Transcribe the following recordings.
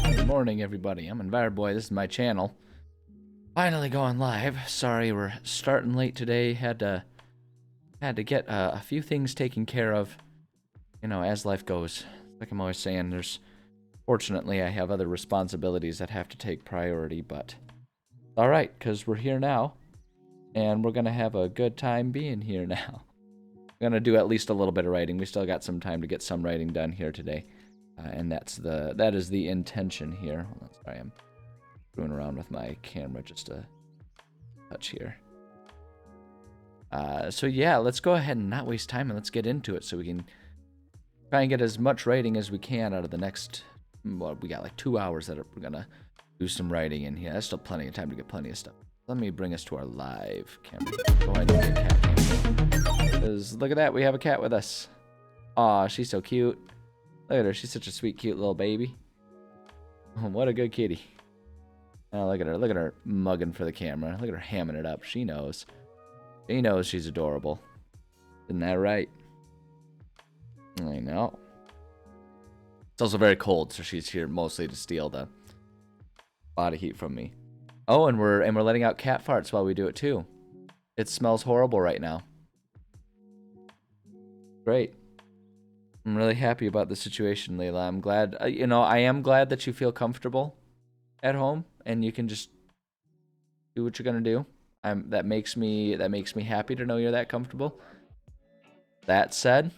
Good morning, everybody. I'm EnviroBoy. This is my channel. Finally going live. Sorry, we're starting late today. Had to get a few things taken care of. You know, as life goes. Like I'm always saying, fortunately, I have other responsibilities that have to take priority, but all right, because we're here now, and we're gonna have a good time being here now. I'm gonna do at least a little bit of writing. We still got some time to get some writing done here today. And that is the intention here. Hold on, sorry, I'm screwing around with my camera just a touch here. So yeah, let's go ahead and not waste time and let's get into it so we can try and get as much writing as we can out of the next, well, we got like 2 hours that we're gonna do some writing in here. That's still plenty of time to get plenty of stuff. Let me bring us to our live camera. Go ahead and get cat camera. Because look at that, we have a cat with us. Aw, she's so cute. Look at her, she's such a sweet, cute little baby. Oh, what a good kitty. Oh, look at her mugging for the camera. Look at her hamming it up. She knows. She knows she's adorable. Isn't that right? I know. It's also very cold, so she's here mostly to steal the body heat from me. Oh, and we're letting out cat farts while we do it too. It smells horrible right now. Great. I'm really happy about the situation, Layla. I'm glad, you know, I am glad that you feel comfortable at home and you can just do what you're gonna do. That makes me happy to know you're that comfortable. That said,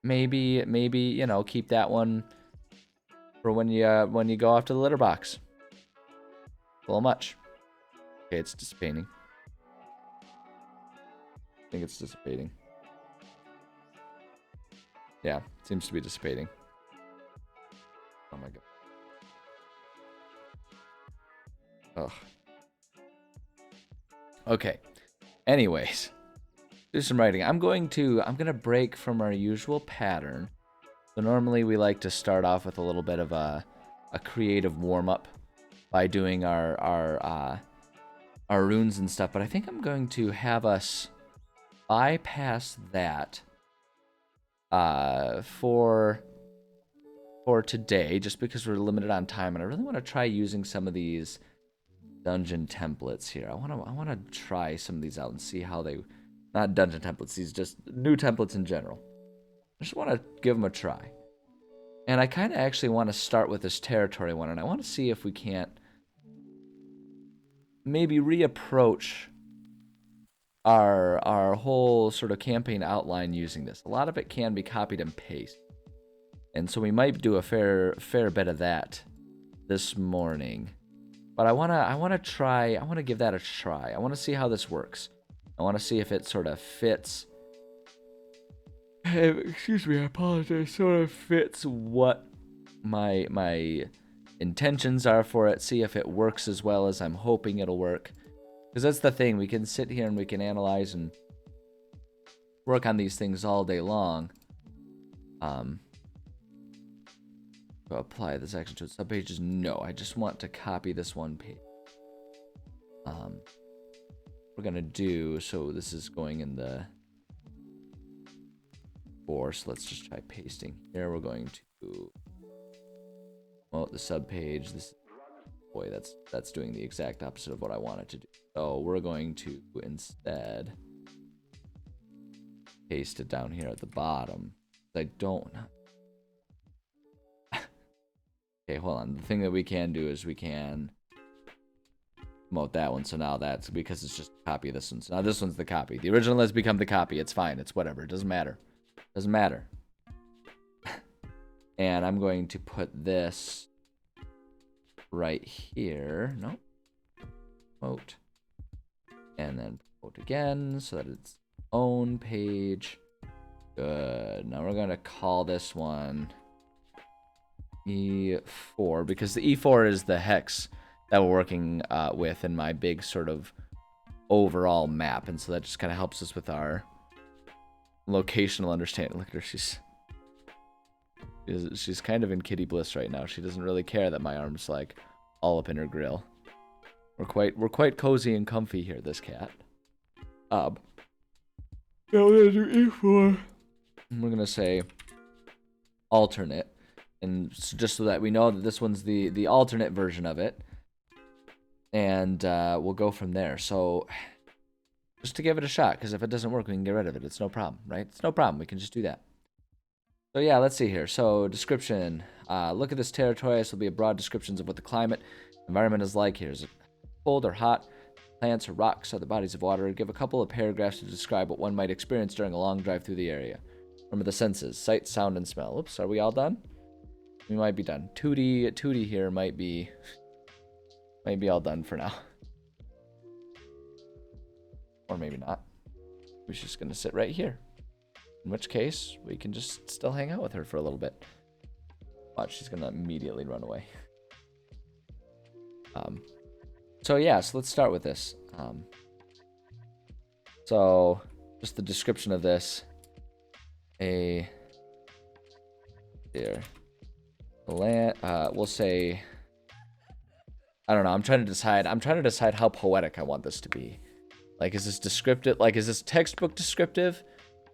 maybe you know, keep that one for when you go off to the litter box. A little much. Okay, it's dissipating. I think it's dissipating. Yeah, seems to be dissipating. Oh my god. Ugh. Okay. Anyways, do some writing. I'm gonna break from our usual pattern. So normally we like to start off with a little bit of a creative warm-up by doing our runes and stuff, but I think I'm going to have us bypass that for today, just because we're limited on time, and I really want to try using some of these dungeon templates here. I want to try some of these out and see how they, not dungeon templates, these just new templates in general. I just want to give them a try. And I kind of actually want to start with this territory one, and I want to see if we can't maybe reapproach our whole sort of campaign outline using this. A lot of it can be copied and pasted. And so we might do a fair bit of that this morning. But I wanna give that a try. I wanna see how this works. I wanna see if it sort of fits. Excuse me, I apologize. Sort of fits what my intentions are for it. See if it works as well as I'm hoping it'll work. Because that's the thing. We can sit here and we can analyze and work on these things all day long. Apply this action to its subpages. No, I just want to copy this one page. We're gonna do, so this is going in the 4, so let's just try pasting here. We're going to, well, the subpage, this, boy, that's doing the exact opposite of what I wanted to do. So we're going to instead paste it down here at the bottom. I don't. Okay, hold on. The thing that we can do is we can promote that one. So now that's because it's just a copy of this one. So now this one's the copy. The original has become the copy. It's fine. It's whatever. It doesn't matter. Doesn't matter. And I'm going to put this right here. Nope. Promote. And then promote again so that it's own page. Good. Now we're going to call this one E4 because the E4 is the hex that we're working with in my big sort of overall map. And so that just kind of helps us with our locational understanding. Look at her. She's kind of in kitty bliss right now. She doesn't really care that my arm's like all up in her grill. We're quite cozy and comfy here, this cat. Now we're gonna do E4. And we're gonna say alternate. And so just so that we know that this one's the alternate version of it. And we'll go from there. So just to give it a shot, because if it doesn't work, we can get rid of it. It's no problem, right? It's no problem. We can just do that. So yeah, let's see here. So description. Look at this territory. This will be a broad descriptions of what the climate environment is like. Here's cold or hot, plants or rocks, other bodies of water. Give a couple of paragraphs to describe what one might experience during a long drive through the area. Remember the senses: sight, sound, and smell. Oops, are we all done? We might be done. 2D here might be all done for now. Or maybe not. We're just gonna sit right here. In which case, we can just still hang out with her for a little bit. Watch, she's gonna immediately run away. So yeah, so let's start with this. So just the description of this. Here. Land, we'll say, I don't know, I'm trying to decide how poetic I want this to be. Like, is this descriptive? Like, is this textbook descriptive?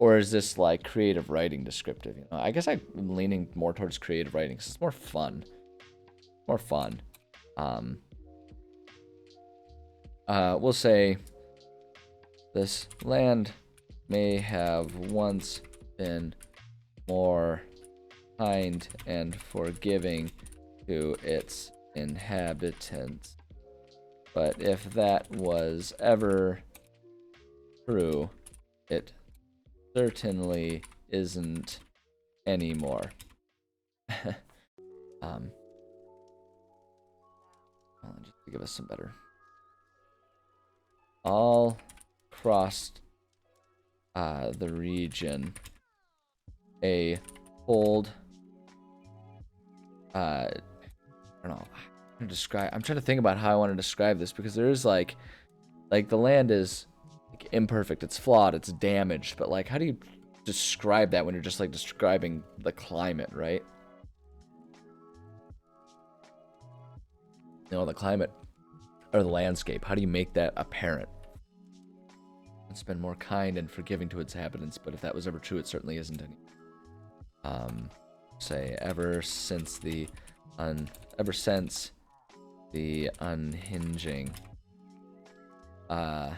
Or is this, like, creative writing descriptive? You know, I guess I'm leaning more towards creative writing because it's more fun. We'll say, this land may have once been more kind and forgiving to its inhabitants. But if that was ever true, it certainly isn't anymore. Just to give us some better. All across the region, a cold, I don't know. I'm trying to think about how I want to describe this because there is like the land is like imperfect, it's flawed, it's damaged, but like how do you describe that when you're just like describing the climate, right? You know, the climate or the landscape. How do you make that apparent? It's been more kind and forgiving to its inhabitants, but if that was ever true, it certainly isn't any. Say ever since the unhinging, the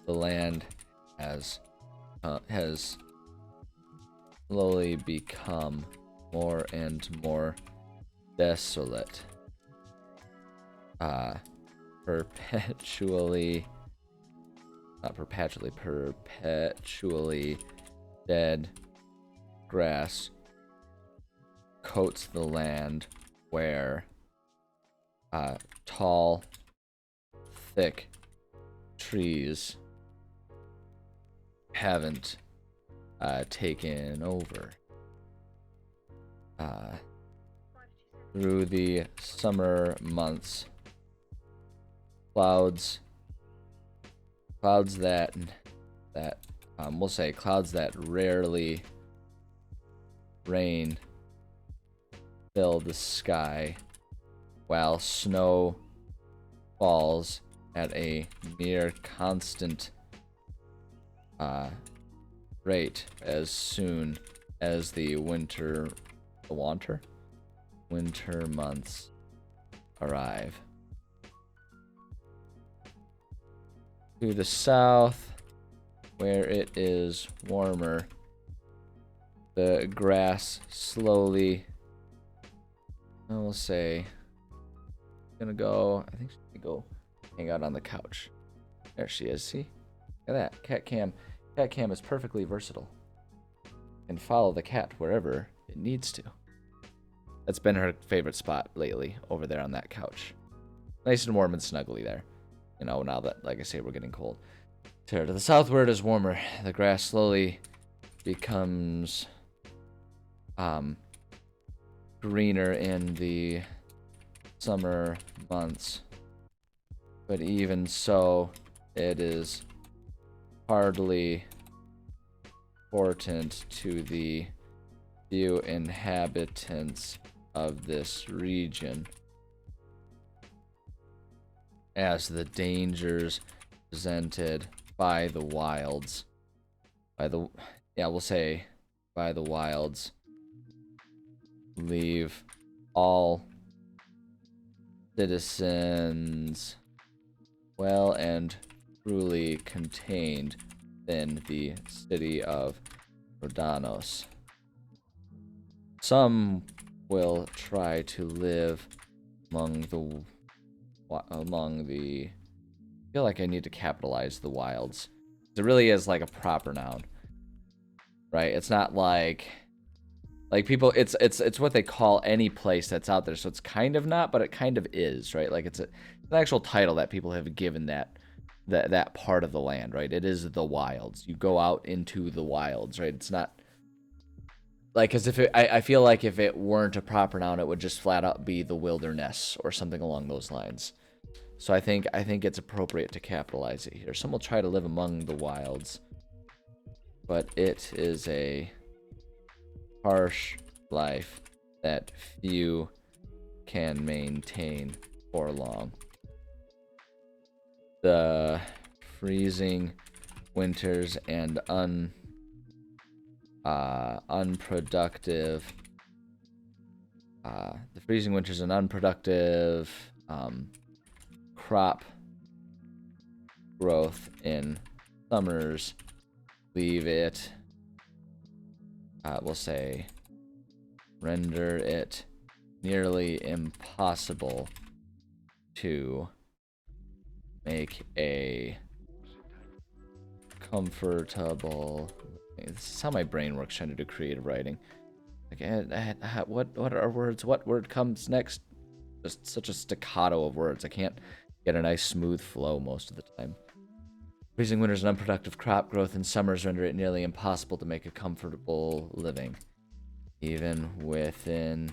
land has slowly become more and more desolate, perpetually dead grass coats the land where tall, thick trees haven't taken over. Through the summer months, clouds that we'll say clouds that rarely rain fill the sky, while snow falls at a near constant rate as soon as the winter months arrive. To the south, where it is warmer, the grass slowly, I will say, gonna go. I think she's gonna go hang out on the couch. There she is. See? Look at that. Cat Cam. Cat Cam is perfectly versatile. And follow the cat wherever it needs to. That's been her favorite spot lately, over there on that couch. Nice and warm and snuggly there. You know, now that, like I say, we're getting cold. To the southward is warmer. The grass slowly becomes greener in the summer months. But even so, it is hardly important to the few inhabitants of this region, as the dangers presented by the wilds, we'll say by the wilds, leave all citizens well and truly contained in the city of Rhodanos. Some will try to live among the I feel like I need to capitalize the wilds. It really is like a proper noun, right? It's not like people. It's what they call any place that's out there. So it's kind of not, but it kind of is, right? Like it's an actual title that people have given that part of the land, right? It is the wilds. You go out into the wilds, right? It's not like, as if I feel like if it weren't a proper noun, it would just flat out be the wilderness or something along those lines. So I think it's appropriate to capitalize it here. Some will try to live among the wilds, but it is a harsh life that few can maintain for long. The freezing winters and unproductive crop growth in summers leave it, we'll say, render it nearly impossible to make a comfortable. This is how my brain works trying to do creative writing. Like, what are words? What word comes next? Just such a staccato of words. I can't get a nice smooth flow most of the time. Freezing winters and unproductive crop growth in summers render it nearly impossible to make a comfortable living. Even within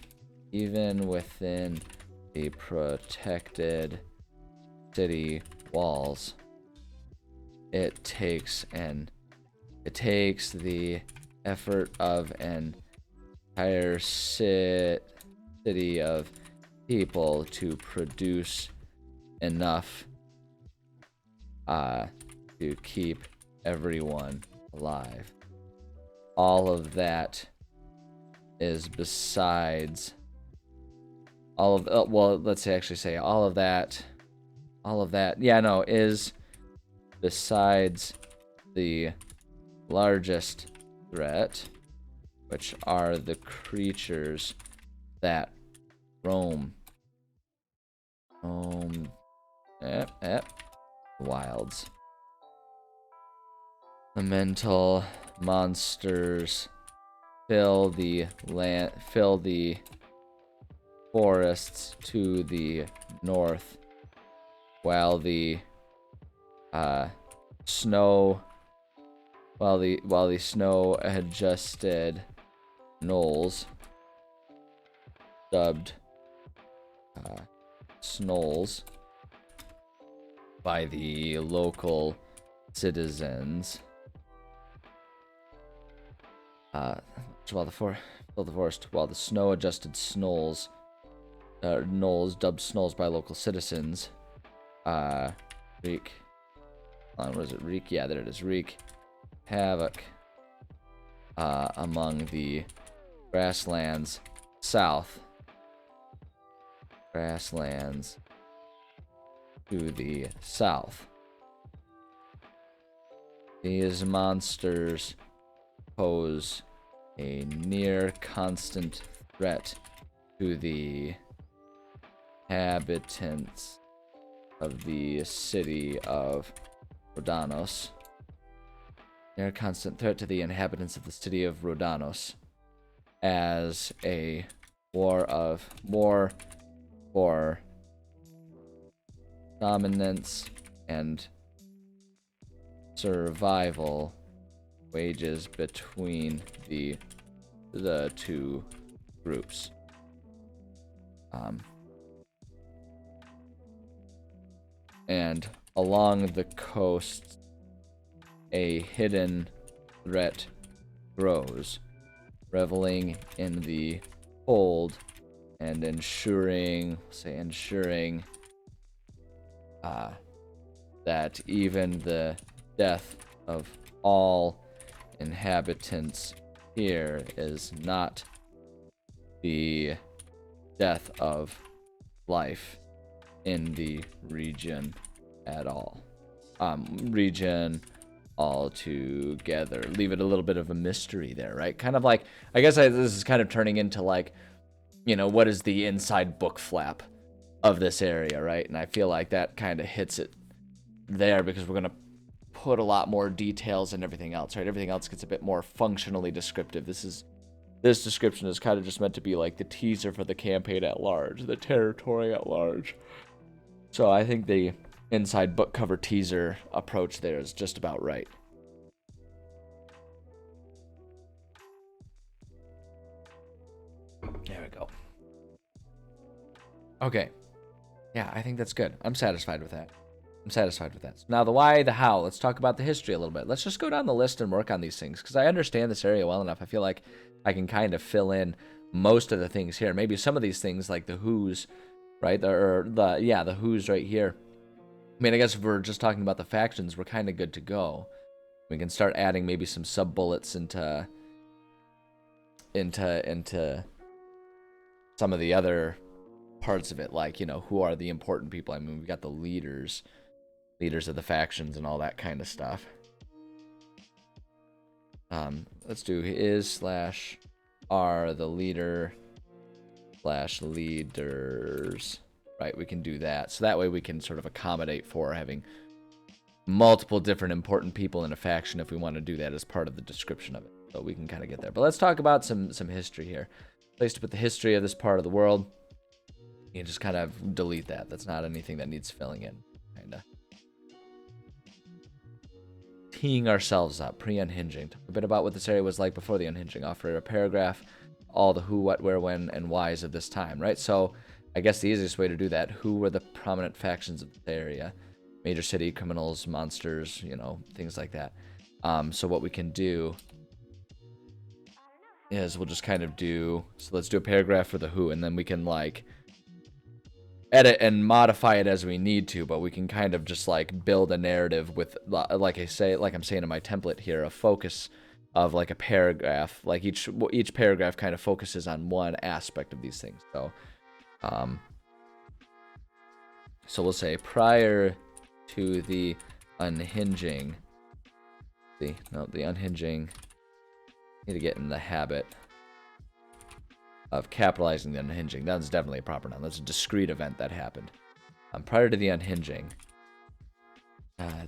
the protected city walls, it takes the effort of an entire city of people to produce enough to keep everyone alive. All of that is besides all of all of that is besides the largest threat, which are the creatures that roam wilds. The mental monsters fill the forests to the north, while the snow adjusted knolls, dubbed snolls by the local citizens, while the forest, while the snow-adjusted knolls, dubbed snolls by local citizens, wreak. What is it? Wreak? Yeah, there it is. Wreak havoc among the grasslands south. Grasslands to the south. These monsters pose a near constant threat to the inhabitants of the city of Rhodanos. They're a constant threat to the inhabitants of the city of Rhodanos as a war for dominance and survival wages between the two groups. And along the coast, a hidden threat grows, reveling in the cold and ensuring that even the death of all inhabitants here is not the death of life in the region at all. Region altogether. Leave it a little bit of a mystery there, right? Kind of like, I guess this is kind of turning into like, you know, what is the inside book flap of this area, right? And I feel like that kind of hits it there because we're going to put a lot more details and everything else, right? Everything else gets a bit more functionally descriptive. This description is kind of just meant to be like the teaser for the campaign at large, the territory at large. So I think the inside book cover teaser approach there is just about right. There we go. Okay. Yeah, I think that's good. I'm satisfied with that. So now the why, the how. Let's talk about the history a little bit. Let's just go down the list and work on these things because I understand this area well enough. I feel like I can kind of fill in most of the things here. Maybe some of these things like the who's, right? The who's right here. I mean, I guess if we're just talking about the factions, we're kind of good to go. We can start adding maybe some sub bullets into some of the other parts of it, like, you know, who are the important people. I mean, we got the leaders of the factions and all that kind of stuff. Let's do is/are the leader / leaders. Right, we can do that. So that way we can sort of accommodate for having multiple different important people in a faction if we want to do that as part of the description of it. So we can kind of get there. But let's talk about some history here. Place to put the history of this part of the world. You can just kind of delete that. That's not anything that needs filling in. Kind of teeing ourselves up, pre-unhinging. Talk a bit about what this area was like before the unhinging. Offer a paragraph, all the who, what, where, when, and whys of this time, right? So I guess the easiest way to do that, who were the prominent factions of the area? Major city, criminals, monsters, you know, things like that. So what we can do is we'll just kind of do, so let's do a paragraph for the who, and then we can like edit and modify it as we need to, but we can kind of just like build a narrative with, like I'm saying in my template here, a focus of like a paragraph, like each paragraph kind of focuses on one aspect of these things. So we'll say prior to the unhinging. The unhinging. Need to get in the habit of capitalizing the unhinging. That's definitely a proper noun. That's a discrete event that happened. Prior to the unhinging,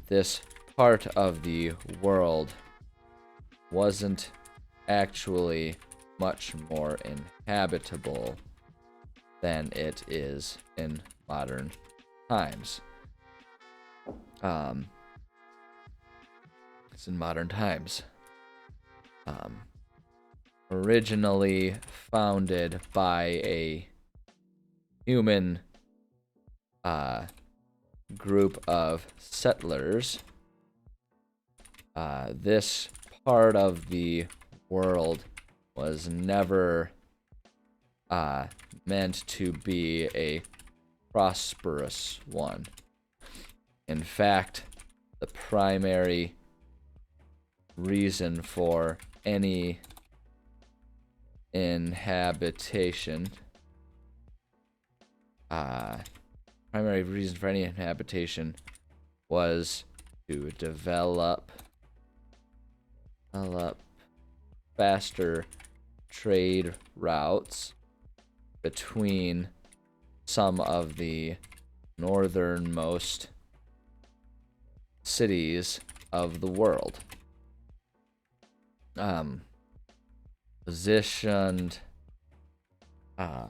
this part of the world wasn't actually much more inhabitable than it is in modern times. It's in modern times. Originally founded by a human group of settlers, this part of the world was never meant to be a prosperous one. In fact, the primary reason for any inhabitation was to develop faster trade routes between some of the northernmost cities of the world. Positioned on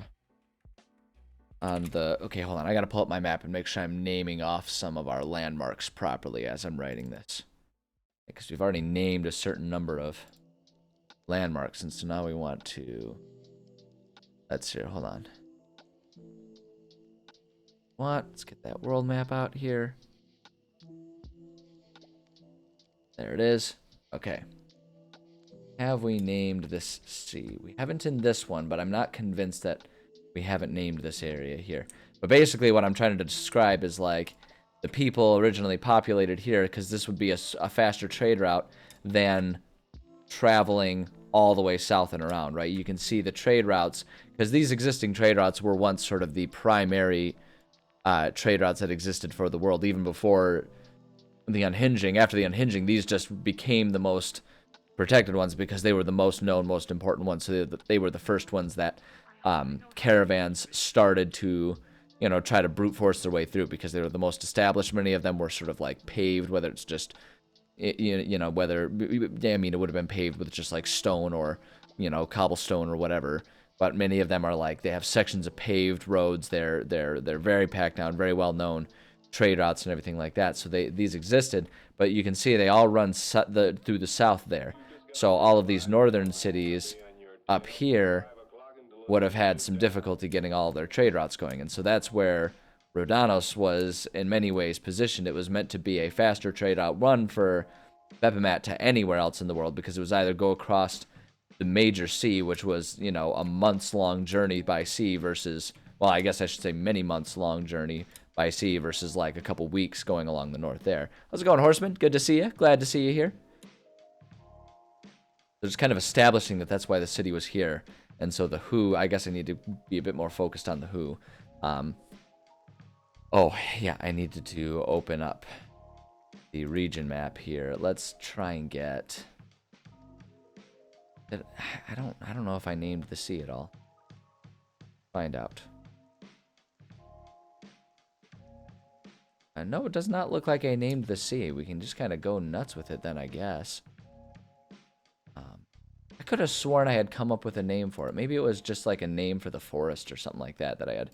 the... Okay, hold on. I gotta pull up my map and make sure I'm naming off some of our landmarks properly as I'm writing this. Because we've already named a certain number of landmarks, and so now we want to... Let's see, hold on. Let's get that world map out here. There it is. Okay. Have we named this sea? We haven't in this one, but I'm not convinced that we haven't named this area here. But basically what I'm trying to describe is like the people originally populated here, because this would be a faster trade route than traveling all the way south and around, right? You can see the trade routes, because these existing trade routes were once sort of the primary trade routes that existed for the world, even before the unhinging. After the unhinging, these just became the most protected ones because they were the most known, most important ones. So they were the first ones that caravans started to, you know, try to brute force their way through, because they were the most established. Many of them were sort of like paved, whether it's just, you know, whether, I mean, it would have been paved with just like stone or, you know, cobblestone or whatever. But many of them are like, they have sections of paved roads. They're very packed down, very well known trade routes and everything like that. So these existed, but you can see they all run through the south there. So all of these northern cities up here would have had some difficulty getting all their trade routes going. And so that's where Rhodanos was in many ways positioned. It was meant to be a faster trade route run for Bepimat to anywhere else in the world, because it was either go across the major sea, which was, you know, a months-long journey by sea versus, well, I guess I should say many months-long journey by sea versus like a couple weeks going along the north there. How's it going, Horseman? Good to see you. Glad to see you here. They're just kind of establishing that that's why the city was here. And so the who, I guess I need to be a bit more focused on the who. Oh, yeah, I needed to open up the region map here. Let's try and get... I don't know if I named the sea at all. Find out. No, it does not look like I named the sea. We can just kind of go nuts with it then, I guess. I could have sworn I had come up with a name for it. Maybe it was just like a name for the forest or something like that that I had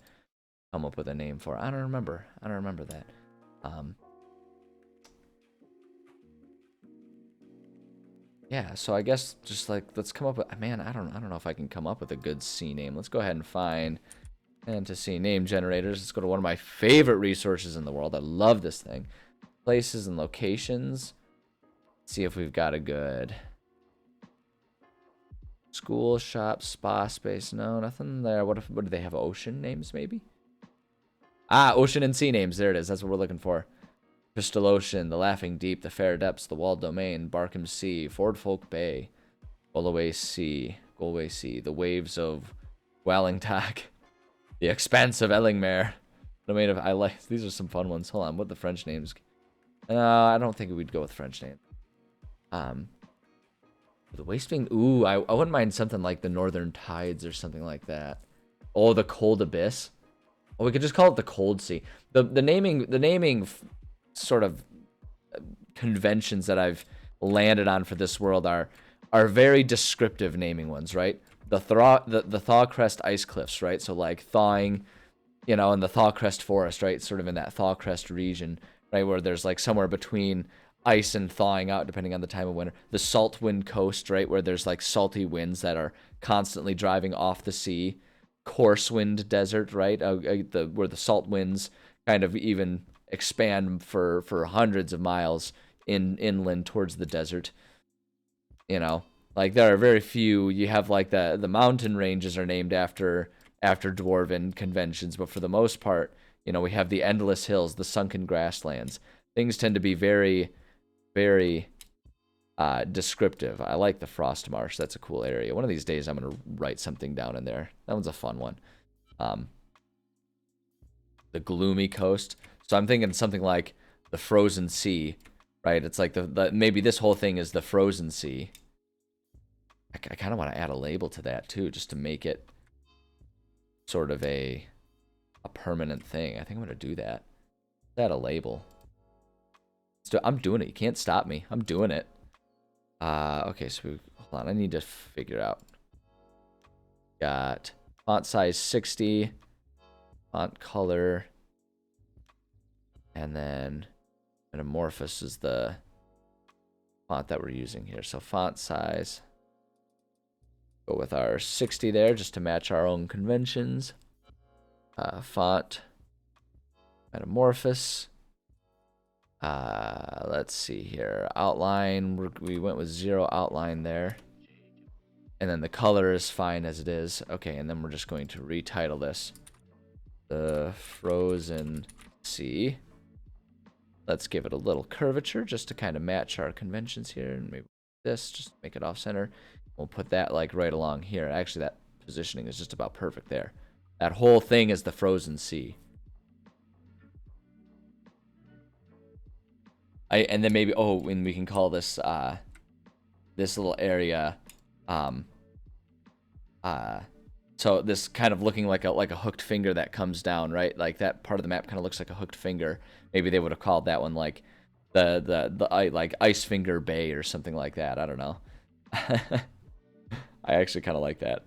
come up with a name for. I don't remember. I don't remember that. Yeah, so I guess just like, let's come up with, man, I don't know if I can come up with a good sea name. Let's go ahead and find fantasy name generators. Let's go to one of my favorite resources in the world. I love this thing. Places and locations. Let's see if we've got a good school, shop, spa space. No, nothing there. What do they have? Ocean names, maybe? Ah, ocean and sea names. There it is. That's what we're looking for. Crystal Ocean, the Laughing Deep, the Fair Depths, the Walled Domain, Barkham Sea, Ford Folk Bay, Galway Sea, the Waves of Wellington, the Expanse of Ellingmere, Domain of... I like... These are some fun ones. Hold on, what the French names? I don't think we'd go with French name. The Wasting... Ooh, I wouldn't mind something like the Northern Tides or something like that. Oh, the Cold Abyss. Oh, we could just call it the Cold Sea. The naming sort of conventions that I've landed on for this world are very descriptive naming ones, right? The Thawcrest Ice Cliffs, right? So like thawing, you know, in the Thawcrest Forest, right? Sort of in that Thawcrest region, right? Where there's like somewhere between ice and thawing out depending on the time of winter. The Saltwind Coast, right? Where there's like salty winds that are constantly driving off the sea. Coarsewind Desert, right? Where the salt winds kind of even expand for hundreds of miles inland towards the desert. You know, like there are very few. You have like the mountain ranges are named after dwarven conventions, but for the most part, you know, we have the endless hills, the sunken grasslands. Things tend to be very, very descriptive. I like the Frost Marsh. That's a cool area. One of these days I'm going to write something down in there. That one's a fun one. The Gloomy Coast. So I'm thinking something like the Frozen Sea, right? It's like maybe this whole thing is the Frozen Sea. I kind of want to add a label to that too, just to make it sort of a a permanent thing. I think I'm gonna do that. Add a label. I'm doing it. You can't stop me. I'm doing it. Okay, so hold on. I need to figure out. Got font size 60, font color, and then Metamorphosis is the font that we're using here. So font size, go with our 60 there just to match our own conventions. Font Metamorphosis. Let's see here. Outline, we went with 0 outline there. And then the color is fine as it is. Okay, and then we're just going to retitle this The Frozen Sea. Let's give it a little curvature just to kind of match our conventions here. And maybe this, just make it off center. We'll put that like right along here. Actually, that positioning is just about perfect there. That whole thing is the Frozen Sea. And then maybe, oh, and we can call this this little area so this kind of looking like a hooked finger that comes down, right? Like that part of the map kind of looks like a hooked finger. Maybe they would have called that one like the like Ice Finger Bay or something like that. I don't know. I actually kind of like that.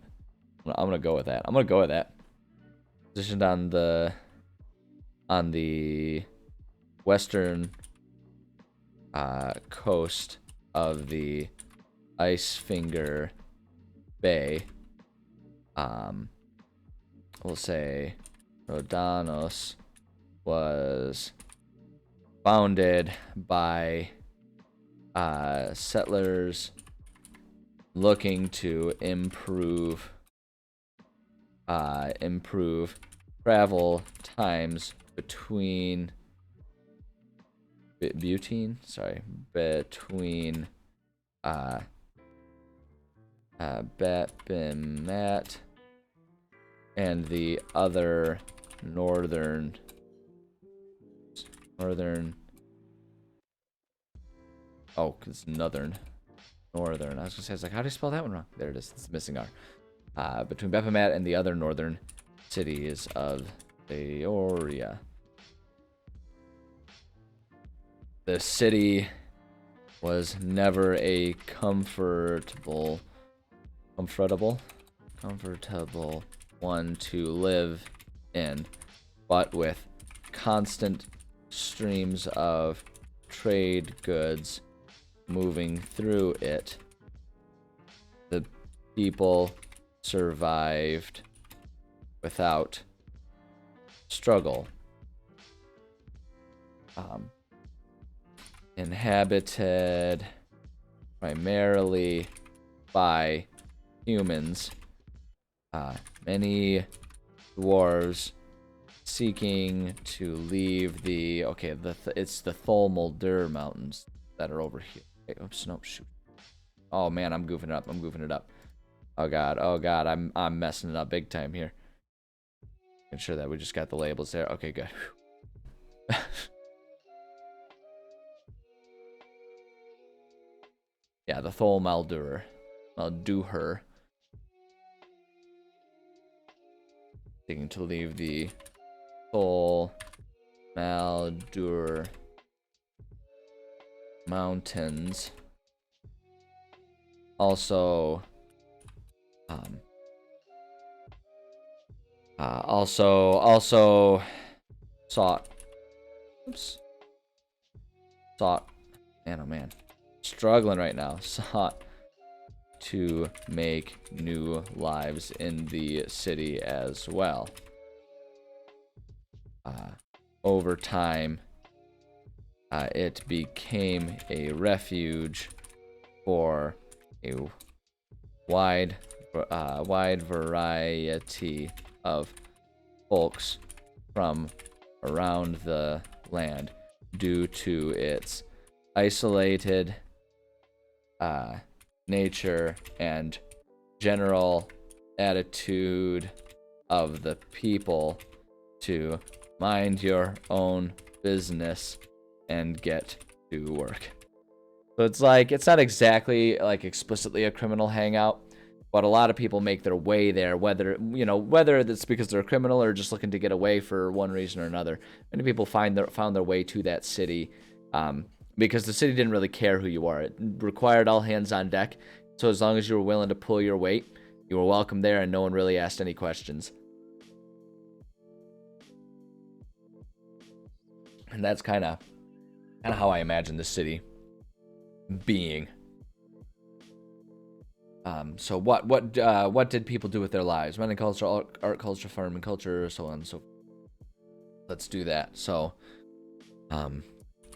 I'm gonna go with that. I'm gonna go with that. Positioned on the western coast of the Ice Finger Bay. We'll say Rhodanos was founded by settlers looking to improve travel times between between Betbimat and the other northern oh, it's northern. I was gonna say, I was like, how do you spell that one wrong? There it is. It's missing R. Between Betbimat and the other northern cities of Theoria. The city was never a comfortable one to live in, but with constant streams of trade goods moving through it, the people survived without struggle. Inhabited primarily by humans, many dwarves seeking to leave the it's the Tholmuldur Mountains that are over here. Oops, no, shoot. Oh man, I'm goofing it up. Oh god, I'm messing it up big time here. Making sure that we just got the labels there. Okay, good. Yeah, the Tholmuldur. Malduher. Seeking to leave the Tholmuldur Mountains. Also sought. Oops. Sought. Man, oh man. Struggling right now. Sought to make new lives in the city as well. Over time, it became a refuge for a wide variety of folks from around the land due to its isolated nature and general attitude of the people to mind your own business and get to work. So it's like, it's not exactly like explicitly a criminal hangout, But a lot of people make their way there, whether it's because they're a criminal or just looking to get away for one reason or another. Many people found their way to that city because the city didn't really care who you are. It required all hands on deck. So as long as you were willing to pull your weight, you were welcome there, and no one really asked any questions. And that's kind of how I imagine the city being. So what did people do with their lives? Mining culture, art culture, farming culture, so on and so forth. Let's do that. So,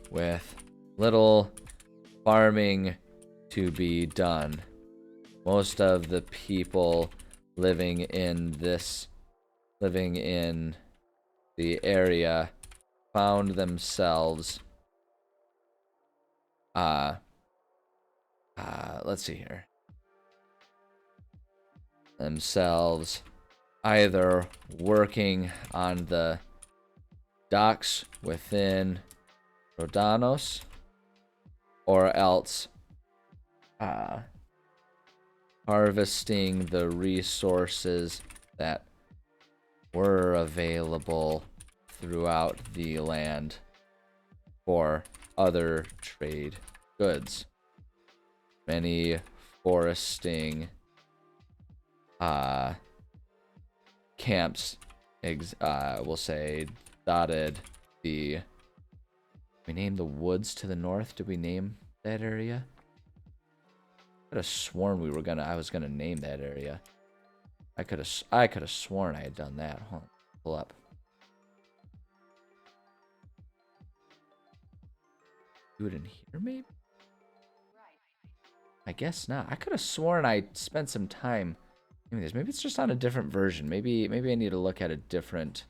with little farming to be done, most of the people living in the area found themselves let's see here. Themselves either working on the docks within Rhodanos or else harvesting the resources that were available throughout the land for other trade goods. Many foresting camps we'll say dotted we named the woods to the north. Did we name that area? I could have sworn I was gonna name that area. I could have sworn I had done that. Hold on, pull up. Do it in here maybe? I guess not. I could have sworn I spent some time. Maybe it's just on a different version. Maybe I need to look at a different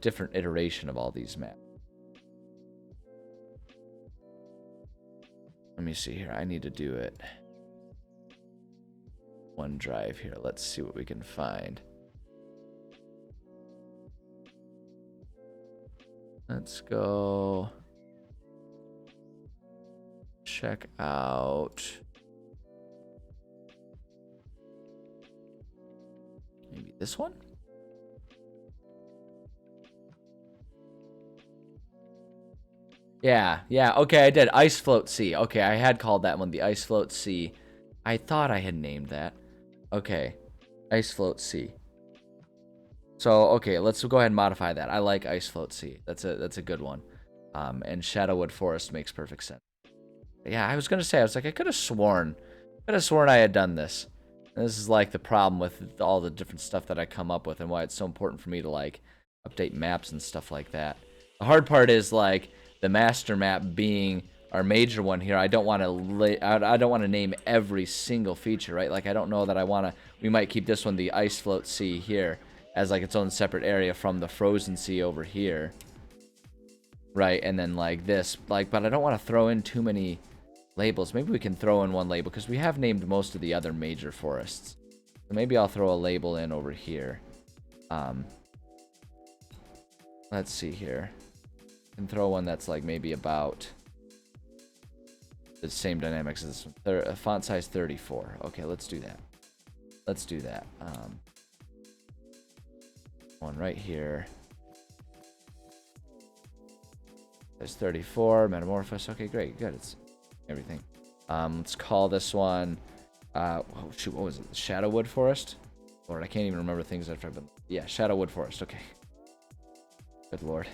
iteration of all these maps. Let me see here. I need to do it. OneDrive here. Let's see what we can find. Let's go check out maybe this one. Yeah, okay, I did. Ice Float Sea. Okay, I had called that one the Ice Float Sea. I thought I had named that. Okay, Ice Float Sea. So, okay, let's go ahead and modify that. I like Ice Float Sea. That's a good one. And Shadowwood Forest makes perfect sense. Yeah, I was gonna say, I could have sworn I had done this. And this is like the problem with all the different stuff that I come up with and why it's so important for me to like update maps and stuff like that. The hard part is like the master map being our major one here. I don't want to name every single feature, right? Like I don't know that we might keep this one the Ice Float Sea here as like its own separate area from the Frozen Sea over here. Right, and then like this, like, but I don't want to throw in too many labels. Maybe we can throw in one label because we have named most of the other major forests. So maybe I'll throw a label in over here. Let's see here. And throw one that's like maybe about the same dynamics as this one. Font size 34. Okay, let's do that. Let's do that. One right here. There's 34, Metamorphosis. Okay, great, good. It's everything. Let's call this one. Oh shoot, what was it? Shadowwood Forest. Lord, I can't even remember things after I've been. Yeah, Shadowwood Forest. Okay. Good lord.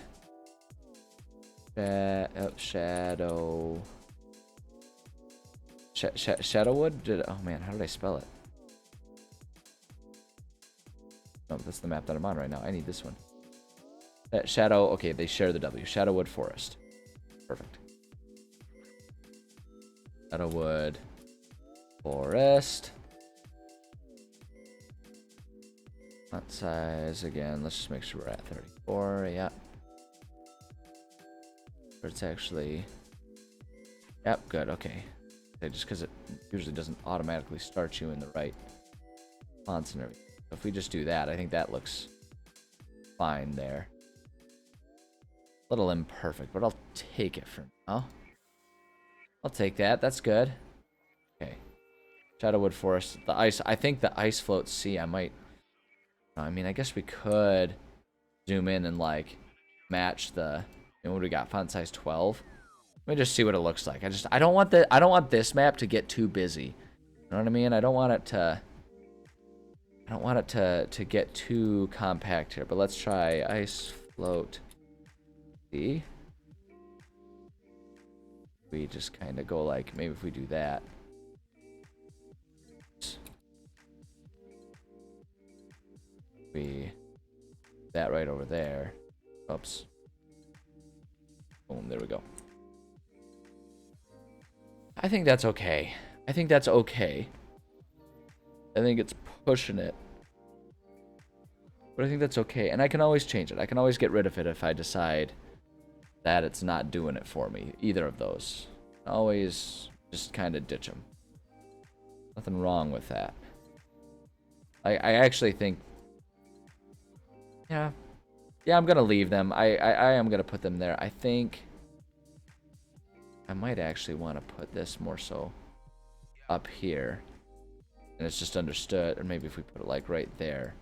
Shadowwood. Oh man, how did I spell it? No, that's the map that I'm on right now. I need this one. Shadow, okay, they share the W. Shadowwood Forest. Perfect. Shadowwood Forest. Font size, again, let's just make sure we're at 34, yeah. But it's actually... Yep, good, okay. Just because it usually doesn't automatically start you in the right fonts and everything. So if we just do that, I think that looks fine there. A little imperfect, but I'll take it for now. I'll take that. That's good. Okay. Shadowwood Forest. The ice. I think the ice float sea. I might. I mean, I guess we could zoom in and like match the. What do we got? Font size 12. Let me just see what it looks like. I don't want this map to get too busy. You know what I mean? I don't want it to get too compact here. But let's try ice float sea. We just kind of go like, maybe if we do that. That right over there. Oops. Boom, there we go. I think that's okay. I think that's okay. I think it's pushing it. But I think that's okay. And I can always change it. I can always get rid of it if I decide that it's not doing it for me. Either of those. Always just kind of ditch them. Nothing wrong with that. I actually think... Yeah, I'm gonna leave them. I am gonna put them there. I think I might actually want to put this more so up here, and it's just understood. Or maybe if we put it like right there,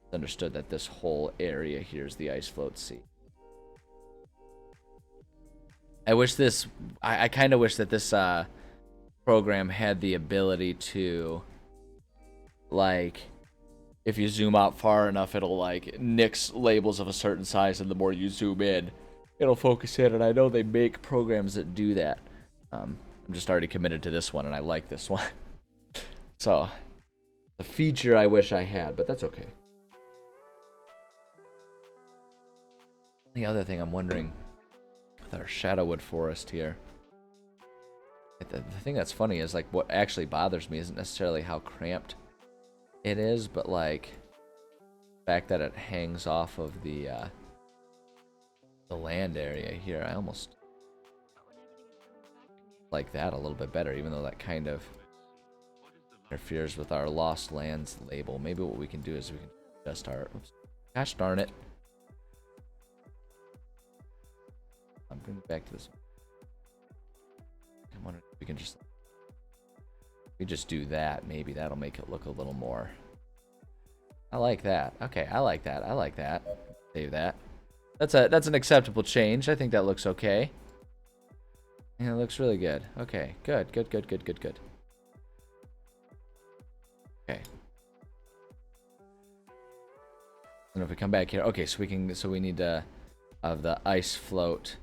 it's understood that this whole area here is the ice float sea. I kind of wish that this program had the ability to, like, if you zoom out far enough, it'll like nix labels of a certain size, and the more you zoom in, it'll focus in. And I know they make programs that do that. I'm just already committed to this one, and I like this one. So, a feature I wish I had, but that's okay. The other thing I'm wondering with our Shadowwood Forest here, the thing that's funny is like what actually bothers me isn't necessarily how cramped it is, but like the fact that it hangs off of the land area here. I almost like that a little bit better, even though that kind of interferes with our Lost Lands label. Maybe what we can do is we can adjust our... Oops, gosh darn it. I'm bringing it back to this one. I wonder if we can just... We just do that. Maybe that'll make it look a little more. I like that. Okay, I like that. I like that. Save that. That's an acceptable change. I think that looks okay. Yeah, it looks really good. Okay, good. Okay. And if we come back here, okay, so we need to have the ice float.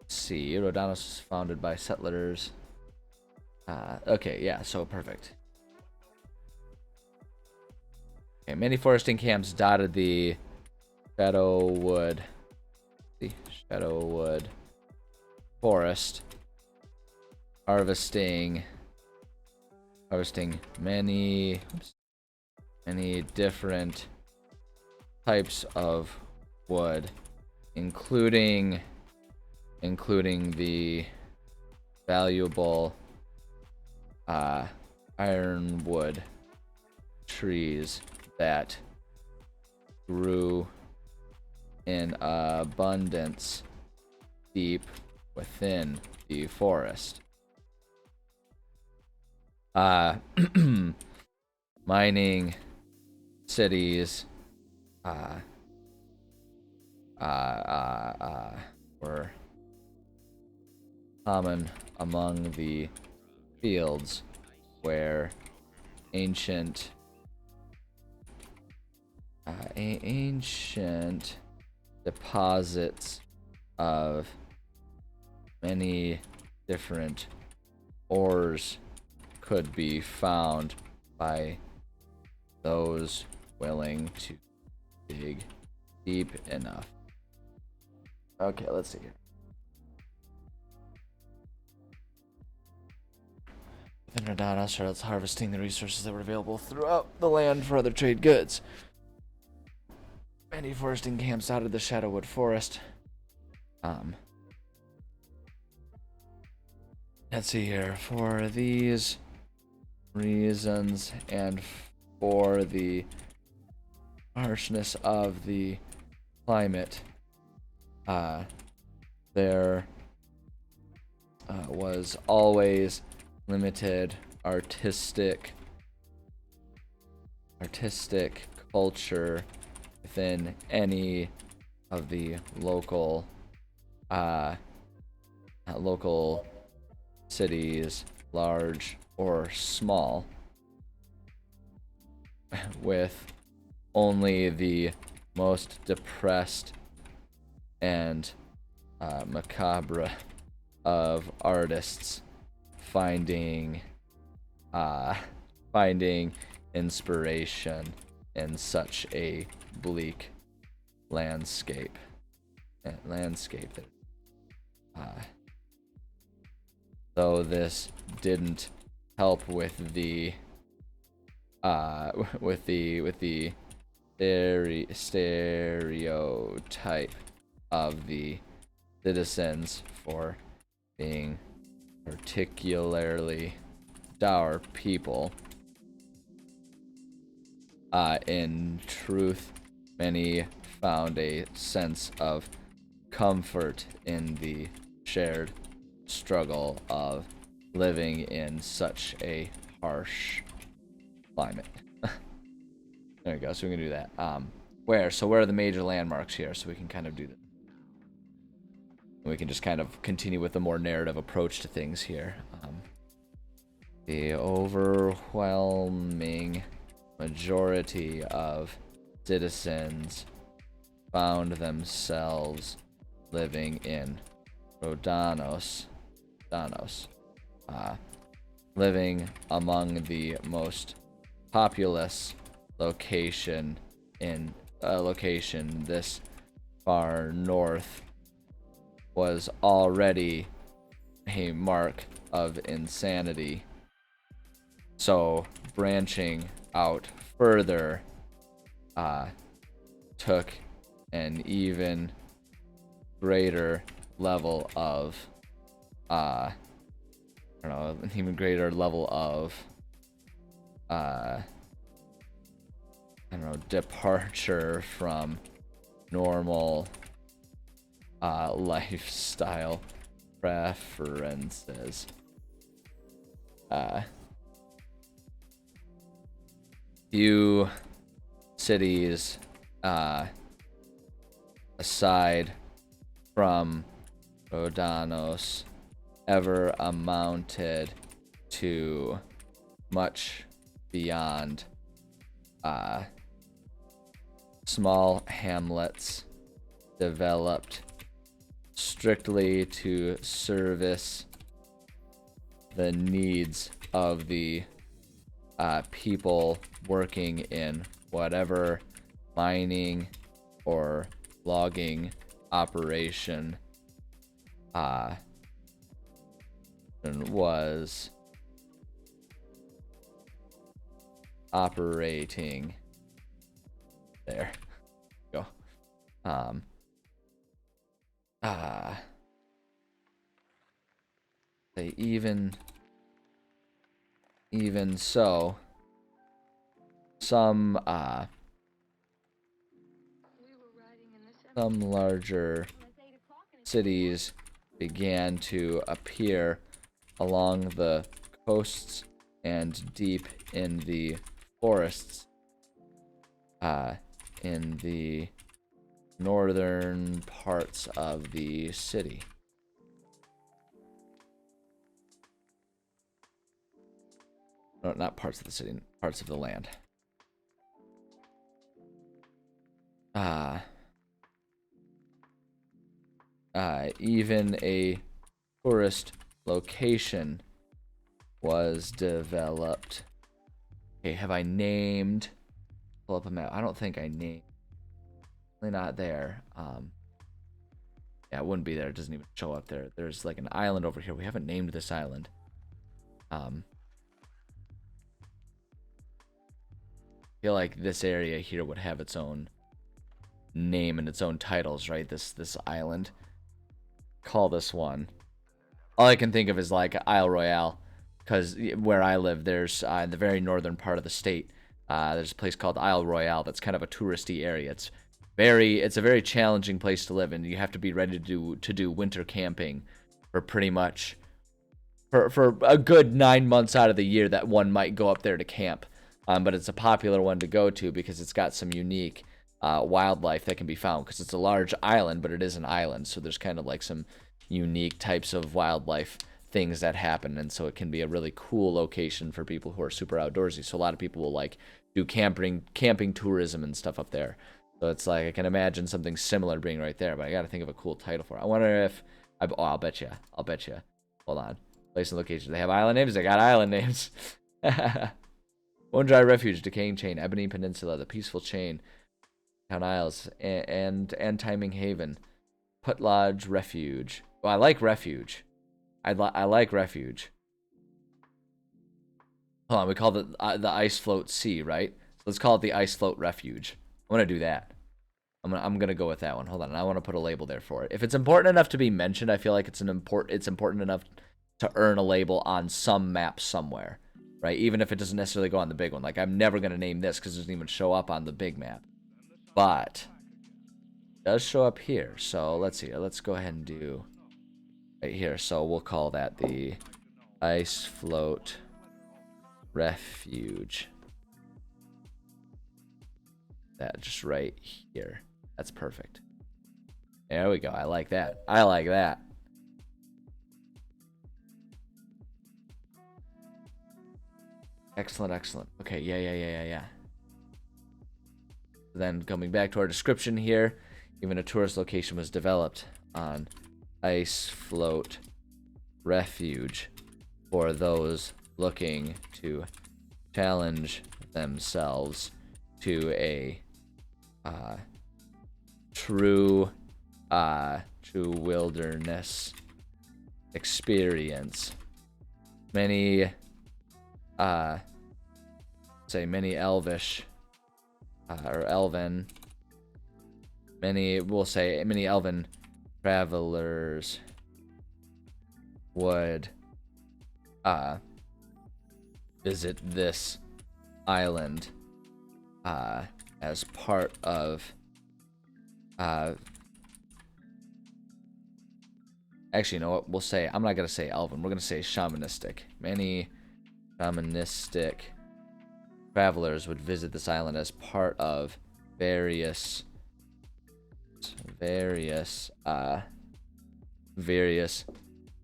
See, Rhodanos was founded by settlers. Okay, yeah, so perfect. Okay, many foresting camps dotted the Shadowwood Forest, harvesting many different types of wood, including the valuable ironwood trees that grew in abundance deep within the forest. Mining cities were common among the fields where ancient deposits of many different ores could be found by those willing to dig deep enough. Okay, let's see here. Within Radana started harvesting the resources that were available throughout the land for other trade goods. Many foresting camps out of the Shadowwood Forest. Let's see here. For these reasons and for the harshness of the climate, there was always limited artistic culture within any of the local cities, large or small, with only the most depressed and macabre of artists finding inspiration in such a bleak landscape. Though this didn't help with the stereotype of the citizens for being particularly dour people. In truth, many found a sense of comfort in the shared struggle of living in such a harsh climate. There we go. So we can do that. Where are the major landmarks here? So we can kind of do that. We can just kind of continue with a more narrative approach to things here. The overwhelming majority of citizens found themselves living in Rhodanos, living among the most populous location this far north was already a mark of insanity. So branching out further took an even greater level of departure from normal lifestyle preferences. Few cities aside from Rhodanos ever amounted to much beyond small hamlets developed strictly to service the needs of the people working in whatever mining or logging operation was operating there. Go. They even so, some larger cities began to appear along the coasts and deep in the forests in the northern parts of the city. No, not parts of the city, parts of the land. Even a tourist location was developed. Okay, have I named? Pull up a map. I don't think I named. Really not there. Yeah, it wouldn't be there. It doesn't even show up there. There's like an island over here. We haven't named this island. I feel like this area here would have its own name and its own titles, right? This island. Call this one. All I can think of is like Isle Royale, because where I live, there's in the very northern part of the state, there's a place called Isle Royale that's kind of a touristy area. It's a very challenging place to live in. You have to be ready to do winter camping for pretty much for a good 9 months out of the year that one might go up there to camp. But it's a popular one to go to because it's got some unique wildlife that can be found, because it's a large island, but it is an island, so there's kind of like some unique types of wildlife things that happen, and so it can be a really cool location for people who are super outdoorsy. So a lot of people will like do camping tourism and stuff up there. So it's like I can imagine something similar being right there, but I got to think of a cool title for it. I wonder if I'll bet you. Hold on. Place and location. They have island names. They got island names. One Dry Refuge, Decaying Chain, Ebony Peninsula, The Peaceful Chain, Town Isles, and Timing Haven, Put Lodge Refuge. Well, I like Refuge. I like Refuge. Hold on, we call it the Ice Float Sea, right? So let's call it the Ice Float Refuge. I'm gonna do that. I'm gonna go with that one. Hold on, I want to put a label there for it. If it's important enough to be mentioned, I feel like it's important enough to earn a label on some map somewhere, right? Even if it doesn't necessarily go on the big one. Like, I'm never gonna name this because it doesn't even show up on the big map, but it does show up here. So let's see. Let's go ahead and do right here. So we'll call that the Ice Float Refuge. That just right here. That's perfect. There we go. I like that. I like that. Excellent, excellent. Okay, yeah. Then coming back to our description here, even a tourist location was developed on Ice Float Refuge for those looking to challenge themselves to a true wilderness experience. Many elvish or elven, many elven travelers would visit this island as part of actually, you know what, we'll say, I'm not gonna say elven, we're gonna say shamanistic. Many shamanistic travelers would visit this island as part of various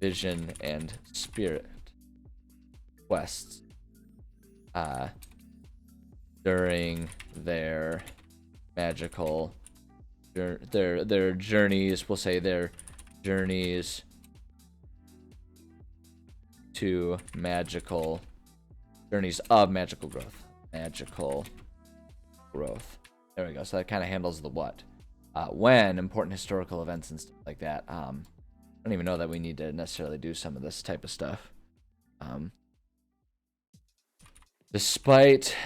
vision and spirit quests during their magical their journeys, we'll say their journeys to journeys of magical growth. There we go. So that kind of handles the what. When important historical events and stuff like that. I don't even know that we need to necessarily do some of this type of stuff.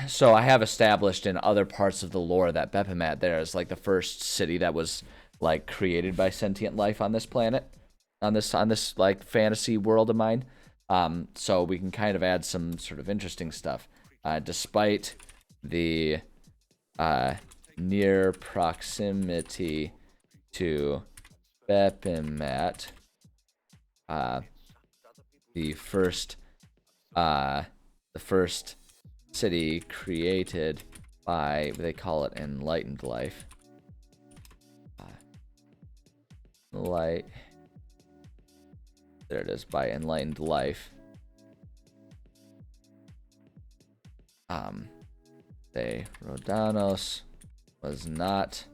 So I have established in other parts of the lore that Bepimat there is like the first city that was like created by sentient life on this planet, on this like fantasy world of mine. So we can kind of add some sort of interesting stuff. Despite the near proximity to Bepimat, the first city created by, they call it enlightened life. There it is, by enlightened life. Rhodanos was not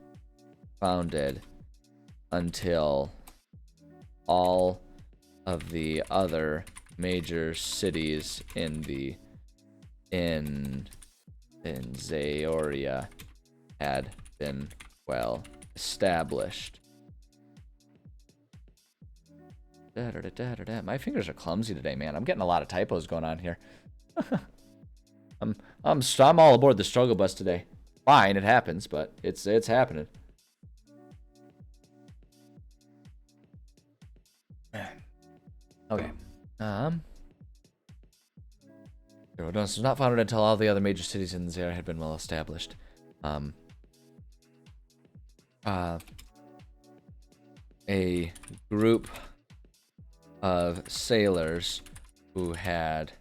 founded until all of the other major cities in Zaoria had been well established. My fingers are clumsy today, man. I'm getting a lot of typos going on here. I'm all aboard the struggle bus today. Fine, it happens, but it's happening. Okay. Rhodanos was not founded until all the other major cities in Zaire had been well established. A group of sailors who had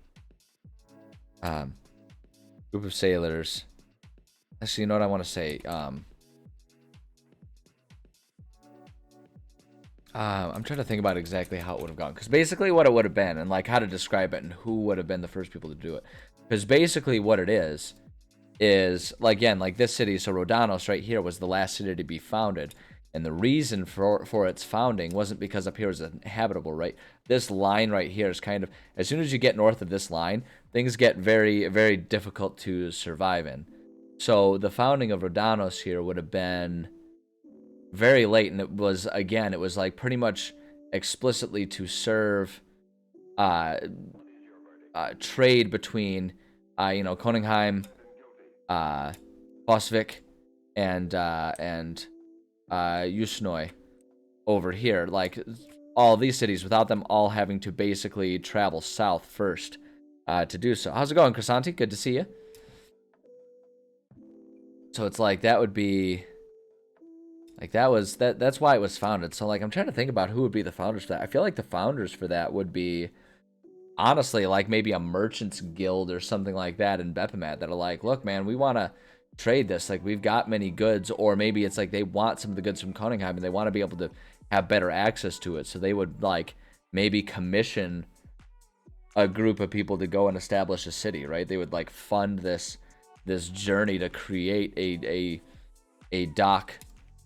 group of sailors. Actually, you know what I want to say? I'm trying to think about exactly how it would have gone, because basically what it would have been, and like how to describe it, and who would have been the first people to do it. Because basically what it is like, again, like this city, so Rhodanos right here was the last city to be founded, and the reason for its founding wasn't because up here was inhabitable, right? This line right here is kind of, as soon as you get north of this line, things get very, very difficult to survive in. So the founding of Rhodanos here would have been very late, and it was, again, it was like pretty much explicitly to serve trade between Koningheim, Bosvik, and Yushnoi over here, like all these cities, without them all having to basically travel south first to do so. How's it going, Crisanti? Good to see you. So it's like that would be like that's why it was founded. So like I'm trying to think about who would be the founders for that. I feel like the founders for that would be, honestly, like maybe a merchants guild or something like that in Bepimat that are like, look, man, we want to trade this. Like, we've got many goods. Or maybe it's like they want some of the goods from Koningheim and they want to be able to have better access to it. So they would like maybe commission a group of people to go and establish a city, right? They would like fund this journey to create a dock,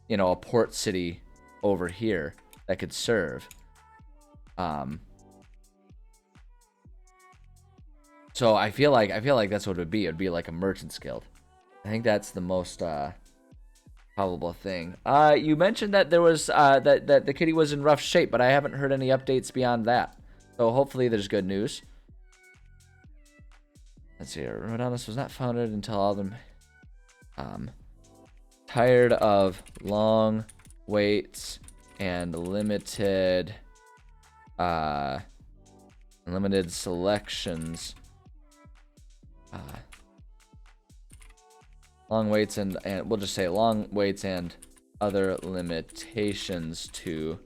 a port city over here that could serve. So I feel like that's what it would be. It would be like a merchant's guild. I think that's the most probable thing. You mentioned that there was that the kitty was in rough shape, but I haven't heard any updates beyond that. So hopefully there's good news. Let's see here. Rhodanos was not founded until all them tired of long waits and limited selections. Long waits and we'll just say long waits and other limitations to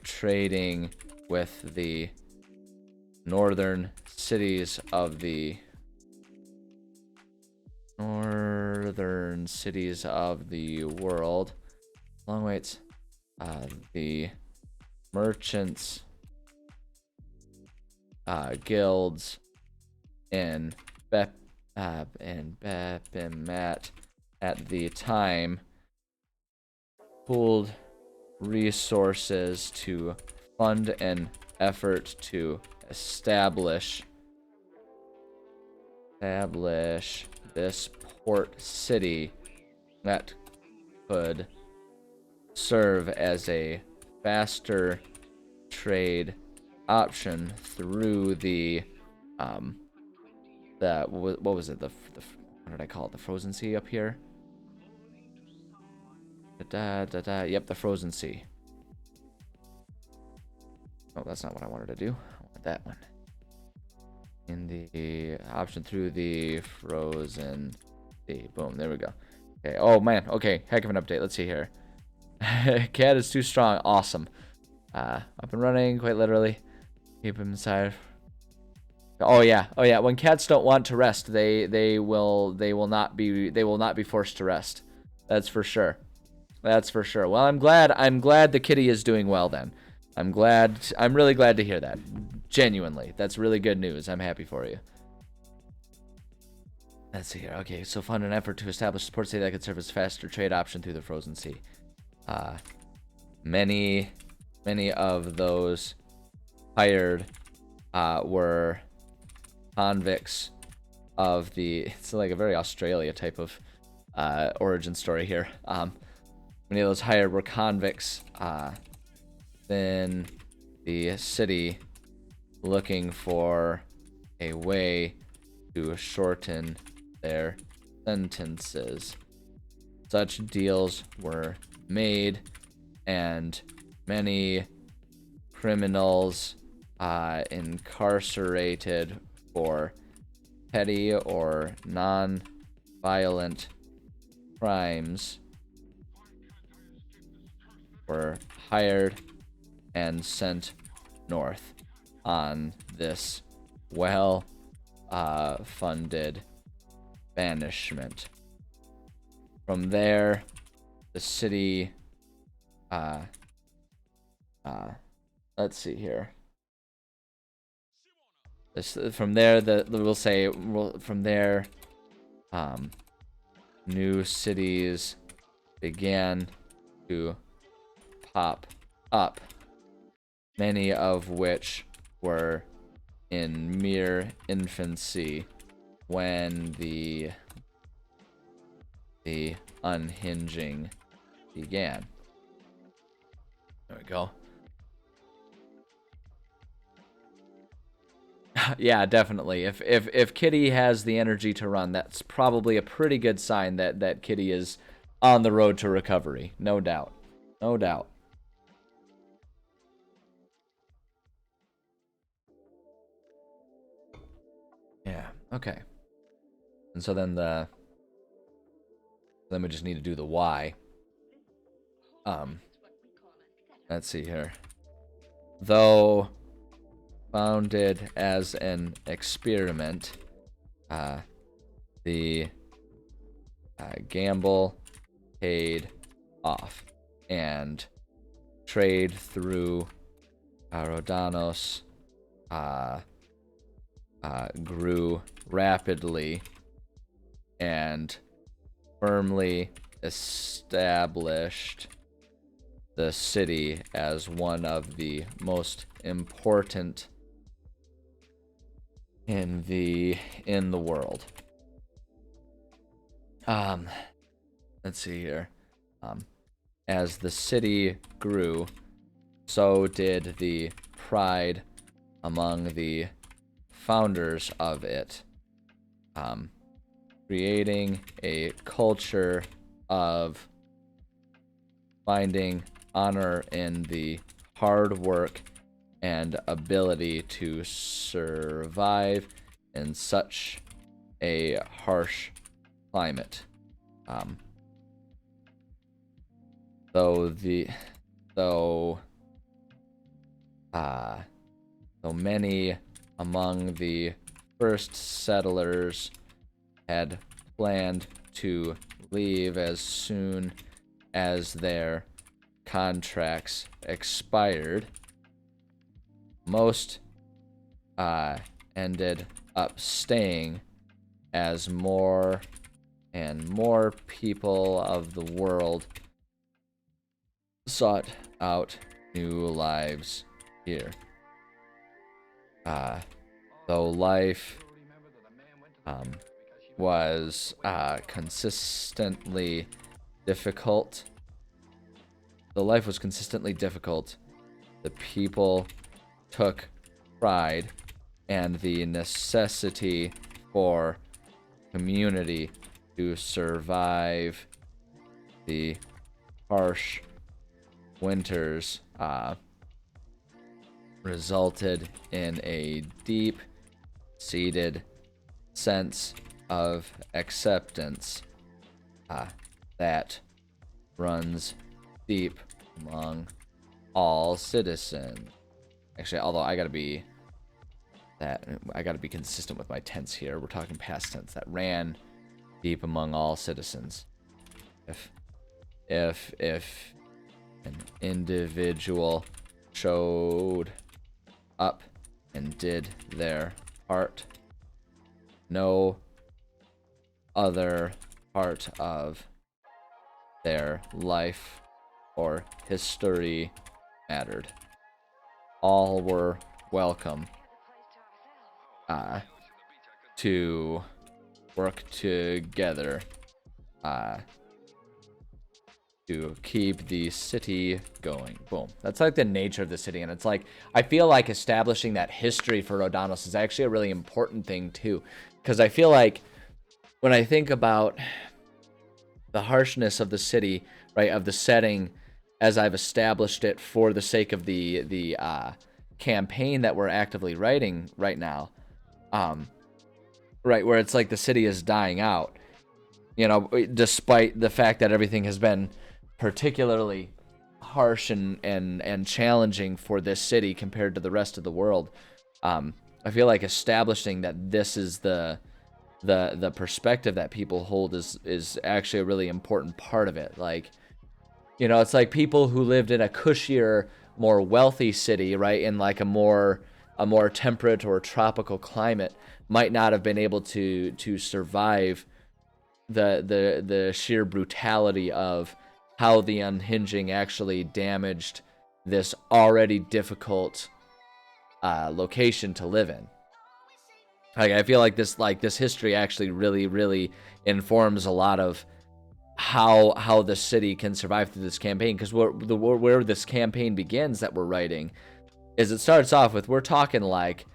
trading with the northern cities of the world. Long waits, the merchants guilds in Bepimat at the time pooled resources to fund an effort to establish this port city that could serve as a faster trade option through the what was it, the what did I call it, the frozen sea up here? Yep, the frozen sea. Oh, that's not what I wanted to do. I wanted that one. In the option through the frozen sea. Boom, there we go. Okay, oh man, okay, heck of an update. Let's see here. Cat is too strong. Awesome. Up and running, quite literally. Keep him inside. Oh yeah. When cats don't want to rest, they will not be forced to rest. That's for sure. Well, I'm glad the kitty is doing well then. I'm really glad to hear that. Genuinely. That's really good news. I'm happy for you. Let's see here. Okay, so fund an effort to establish a port city that could serve as faster trade option through the frozen sea. Many of those hired were convicts of it's like a very Australia type of origin story here. Many of those hired were convicts in the city looking for a way to shorten their sentences. Such deals were made, and many criminals incarcerated for petty or non-violent crimes were hired and sent north on this well funded banishment. From there, the city, let's see here. From there, from there, new cities began to pop up, many of which were in mere infancy when the unhinging began. There we go. Yeah, definitely. If Kitty has the energy to run, that's probably a pretty good sign that Kitty is on the road to recovery. No doubt. No doubt. Yeah, okay. And so then we just need to do the why. Let's see here. Though founded as an experiment, the gamble paid off, and trade through Rhodanos grew rapidly and firmly established the city as one of the most important in the world. Let's see here. As the city grew, so did the pride among the founders of it, creating a culture of finding honor in the hard work and ability to survive in such a harsh climate. Though many among the first settlers had planned to leave as soon as their contracts expired, most ended up staying as more and more people of the world sought out new lives here. Though life was consistently difficult, the people took pride and the necessity for community to survive the harsh winters resulted in a deep-seated sense of acceptance that runs deep among all citizens. Actually, although I gotta be consistent with my tense here. We're talking past tense. That ran deep among all citizens. If an individual showed up and did their part, no other part of their life or history mattered. All were welcome to work together to keep the city going. Boom. That's like the nature of the city, and it's like I feel like establishing that history for Rhodanos is actually a really important thing too, because I feel like when I think about the harshness of the city, right, of the setting as I've established it for the sake of the campaign that we're actively writing right now, right, where it's like the city is dying out, you know, despite the fact that everything has been particularly harsh and challenging for this city compared to the rest of the world. I feel like establishing that this is the perspective that people hold is actually a really important part of it. Like, you know, it's like people who lived in a cushier, more wealthy city, right, in like a more temperate or tropical climate, might not have been able to survive the sheer brutality of how the unhinging actually damaged this already difficult location to live in. Like, I feel like this history actually really informs a lot of how the city can survive through this campaign, because where this campaign begins that we're writing is, it starts off with, we're talking like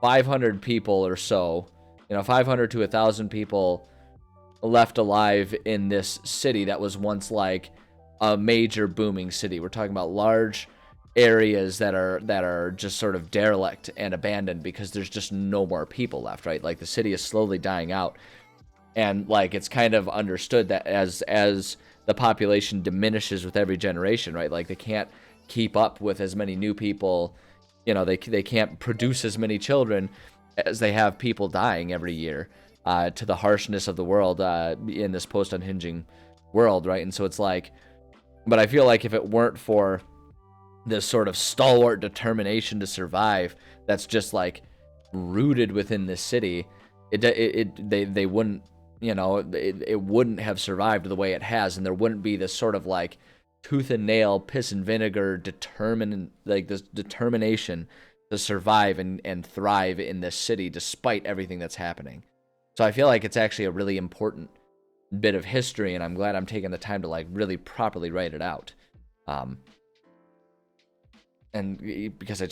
500 people or so, you know, 500 to 1,000 people left alive in this city that was once like a major booming city. We're talking about large areas that are just sort of derelict and abandoned because there's just no more people left, right? Like, the city is slowly dying out, and like, it's kind of understood that as the population diminishes with every generation, right? Like, they can't keep up with as many new people, you know, they can't produce as many children as they have people dying every year, to the harshness of the world, in this post-unhinging world, right? And so it's like, but I feel like if it weren't for this sort of stalwart determination to survive that's just like rooted within this city, they wouldn't, you know, it wouldn't have survived the way it has, and there wouldn't be this sort of like tooth and nail, piss and vinegar this determination to survive and thrive in this city despite everything that's happening. So I feel like it's actually a really important bit of history, and I'm glad I'm taking the time to like really properly write it out. And because I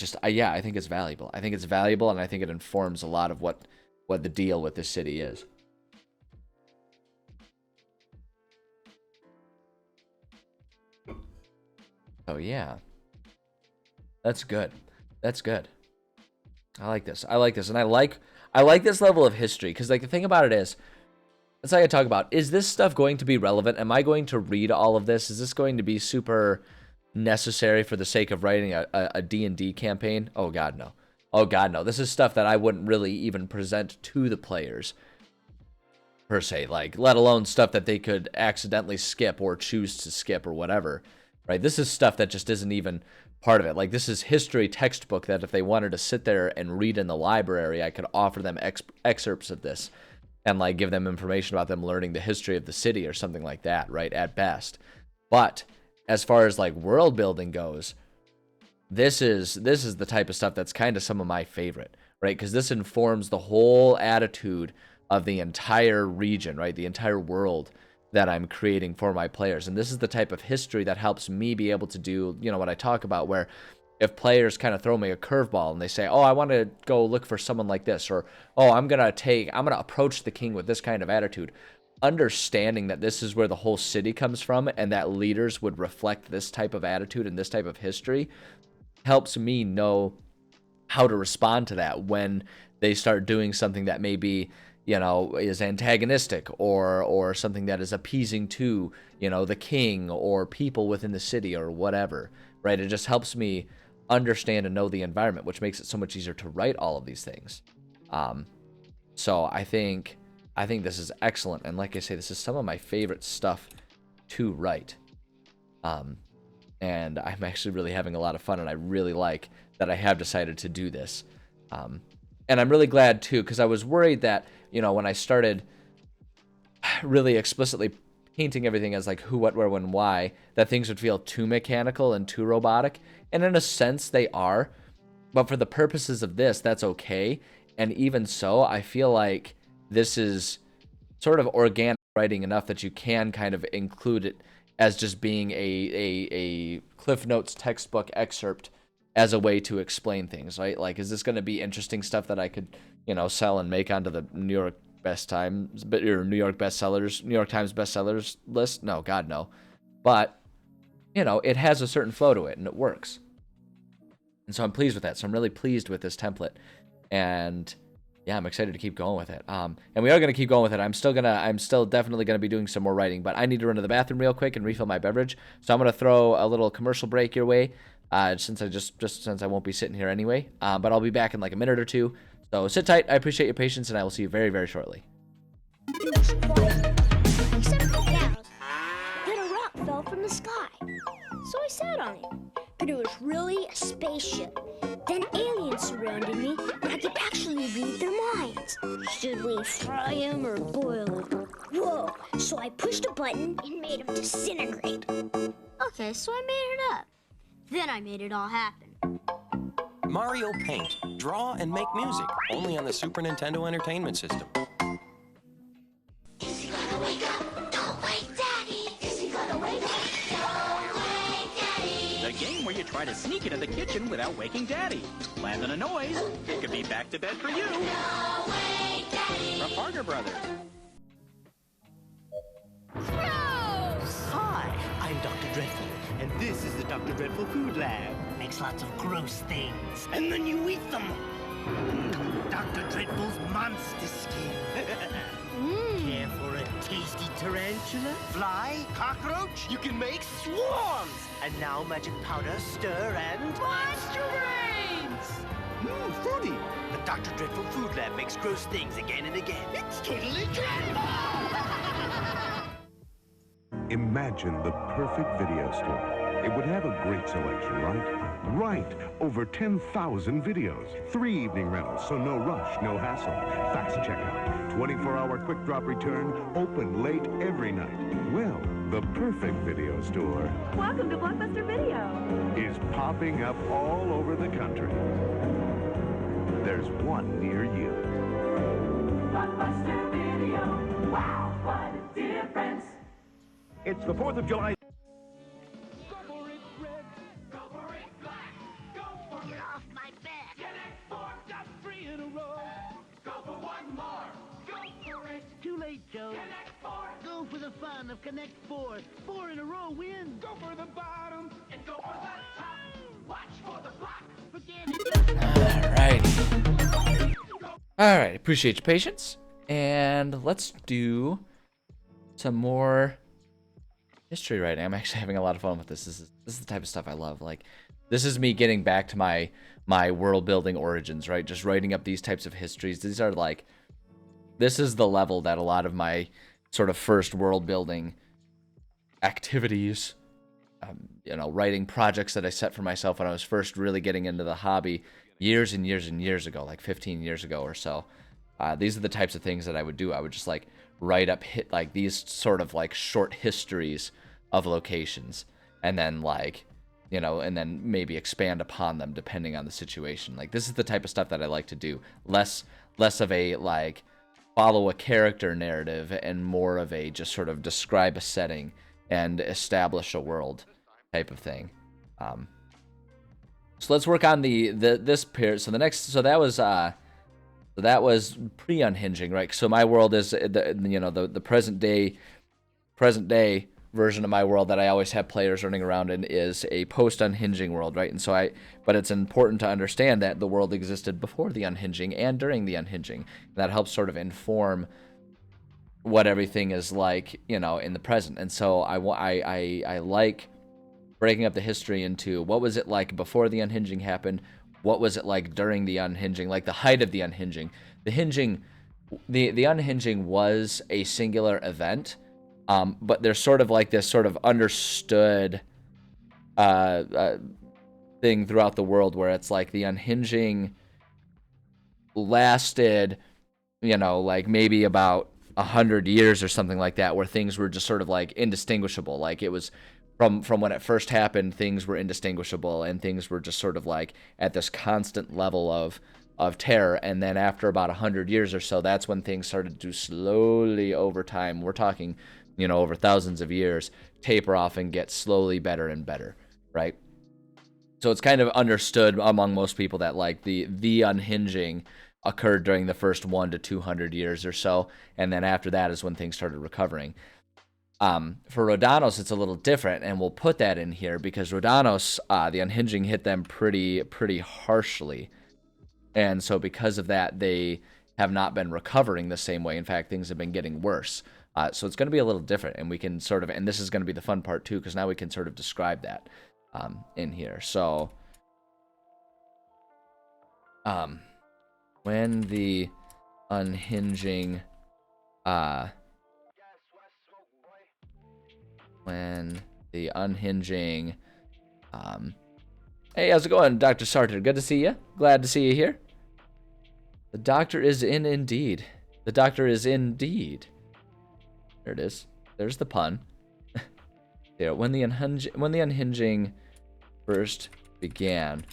think it's valuable. I think it's valuable, and I think it informs a lot of what the deal with this city is. Oh yeah, that's good. That's good. I like this. I like this, and I like this level of history, because like the thing about it is, that's like I talk about. Is this stuff going to be relevant? Am I going to read all of this? Is this going to be super necessary for the sake of writing a D&D campaign? Oh god, no. Oh god, no. This is stuff that I wouldn't really even present to the players per se, like, let alone stuff that they could accidentally skip or choose to skip or whatever, right? This is stuff that just isn't even part of it. Like, this is history textbook that if they wanted to sit there and read in the library, I could offer them excerpts of this and like give them information about them learning the history of the city or something like that, right, at best. But as far as like world building goes, this is the type of stuff that's kind of some of my favorite, right? Because this informs the whole attitude of the entire region, right? The entire world that I'm creating for my players. And this is the type of history that helps me be able to do, you know, what I talk about, where if players kind of throw me a curveball and they say, oh, I want to go look for someone like this, or, oh, I'm going to approach the king with this kind of attitude, understanding that this is where the whole city comes from and that leaders would reflect this type of attitude and this type of history helps me know how to respond to that when they start doing something that maybe, you know, is antagonistic, or something that is appeasing to, you know, the king or people within the city or whatever, right? It just helps me understand and know the environment, which makes it so much easier to write all of these things. So I think this is excellent, and like I say, this is some of my favorite stuff to write. And I'm actually really having a lot of fun, and I really like that I have decided to do this. And I'm really glad too, because I was worried that, you know, when I started really explicitly painting everything as like who, what, where, when, why, that things would feel too mechanical and too robotic. And in a sense, they are. But for the purposes of this, that's okay. And even so, I feel like this is sort of organic writing enough that you can kind of include it as just being a Cliff Notes textbook excerpt as a way to explain things, right? Like, is this going to be interesting stuff that I could, you know, sell and make onto the New York Times bestsellers list? No, God, no. But, you know, it has a certain flow to it, and it works. And so I'm pleased with that. So I'm really pleased with this template. And yeah, I'm excited to keep going with it. And we are going to keep going with it. I'm still definitely going to be doing some more writing, but I need to run to the bathroom real quick and refill my beverage. So I'm going to throw a little commercial break your way, since I won't be sitting here anyway. But I'll be back in like a minute or two. So sit tight. I appreciate your patience, and I will see you very, very shortly. It was quiet, except for cows. Then a rock fell from the sky, so I sat on it. But it was really a spaceship. Then aliens surrounded me, and I could actually read their minds. Should we fry him or boil him? Whoa, so I pushed a button and made him disintegrate. Okay, so I made it up. Then I made it all happen. Mario Paint. Draw and make music. Only on the Super Nintendo Entertainment System. Is he gonna wake up? Don't wake Daddy! Is he gonna wake up? Don't wake Daddy! The game where you try to sneak into the kitchen without waking Daddy. Land on a noise. It could be back to bed for you. Don't wake Daddy! From Parker Brothers. Gross! Hi, I'm Dr. Dreadful, and this is the Dr. Dreadful Food Lab. Makes lots of gross things, and then you eat them. Dr. Dreadful's monster skin. Care for a tasty tarantula? Fly? Cockroach? You can make swarms! And now magic powder, stir, and... Monster brains! Fruity! The Dr. Dreadful Food Lab makes gross things again and again. It's totally dreadful! Imagine the perfect video store. It would have a great selection, right? Right! Over 10,000 videos. 3 evening rentals, so no rush, no hassle. Fast checkout. 24-hour quick drop return. Open late every night. Well, the perfect video store Welcome to Blockbuster Video. is popping up all over the country. There's one near you. Blockbuster Video. Wow, what a difference. It's the 4th of July. Get off my back! Too late, Joe. Go for the fun of Connect 4. 4 in a row wins. Go for the bottom and go for the top. Watch for the block. Forget it. Alright, appreciate your patience. And let's do some more history writing. I'm actually having a lot of fun with this. This is the type of stuff I love. Like, this is me getting back to my world building origins, right? Just writing up these types of histories. These are like, this is the level that a lot of my sort of first world building activities, writing projects that I set for myself when I was first really getting into the hobby years and years and years ago, like 15 years ago or so. These are the types of things that I would do. I would just like write up like these sort of like short histories of locations, and then like, and then maybe expand upon them depending on the situation. Like, this is the type of stuff that I like to do. Less of a like follow a character narrative and more of a just sort of describe a setting and establish a world type of thing. So let's work on this period. So that was pre-unhinging, right? So my world is the present day version of my world that I always have players running around in is a post-unhinging world, right? And so but it's important to understand that the world existed before the unhinging and during the unhinging. That helps sort of inform what everything is like, in the present. And so I like breaking up the history into what was it like before the unhinging happened, what was it like during the unhinging, like the height of the unhinging. The unhinging was a singular event. But there's sort of like this sort of understood thing throughout the world where it's like the unhinging lasted, like maybe about 100 years or something like that, where things were just sort of like indistinguishable. Like, it was from when it first happened, things were indistinguishable and things were just sort of like at this constant level of terror. And then after about 100 years or so, that's when things started to slowly over time, we're talking over thousands of years, taper off and get slowly better and better, right? So it's kind of understood among most people that like the unhinging occurred during the first 1 to 200 years or so, and then after that is when things started recovering. For Rodanos, it's a little different, and we'll put that in here because Rodanos, the unhinging hit them pretty harshly, and so because of that, they have not been recovering the same way. In fact, things have been getting worse. So it's going to be a little different, and we can sort of, and this is going to be the fun part too, because now we can sort of describe that in here. So, when the unhinging, hey, how's it going, Dr. Sartor? Good to see you. Glad to see you here. The doctor is in indeed. The doctor is indeed. There it is. There's the pun. There, when the unhinging first began,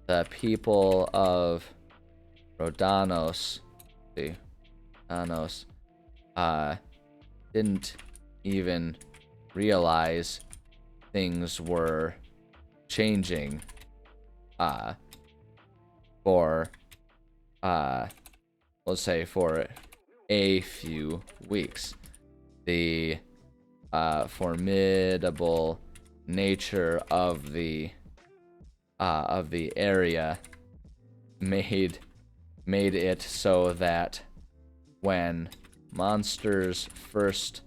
the people of Rhodanos, didn't even realize things were changing for let's say for a few weeks. The formidable nature of the area made it so that when monsters first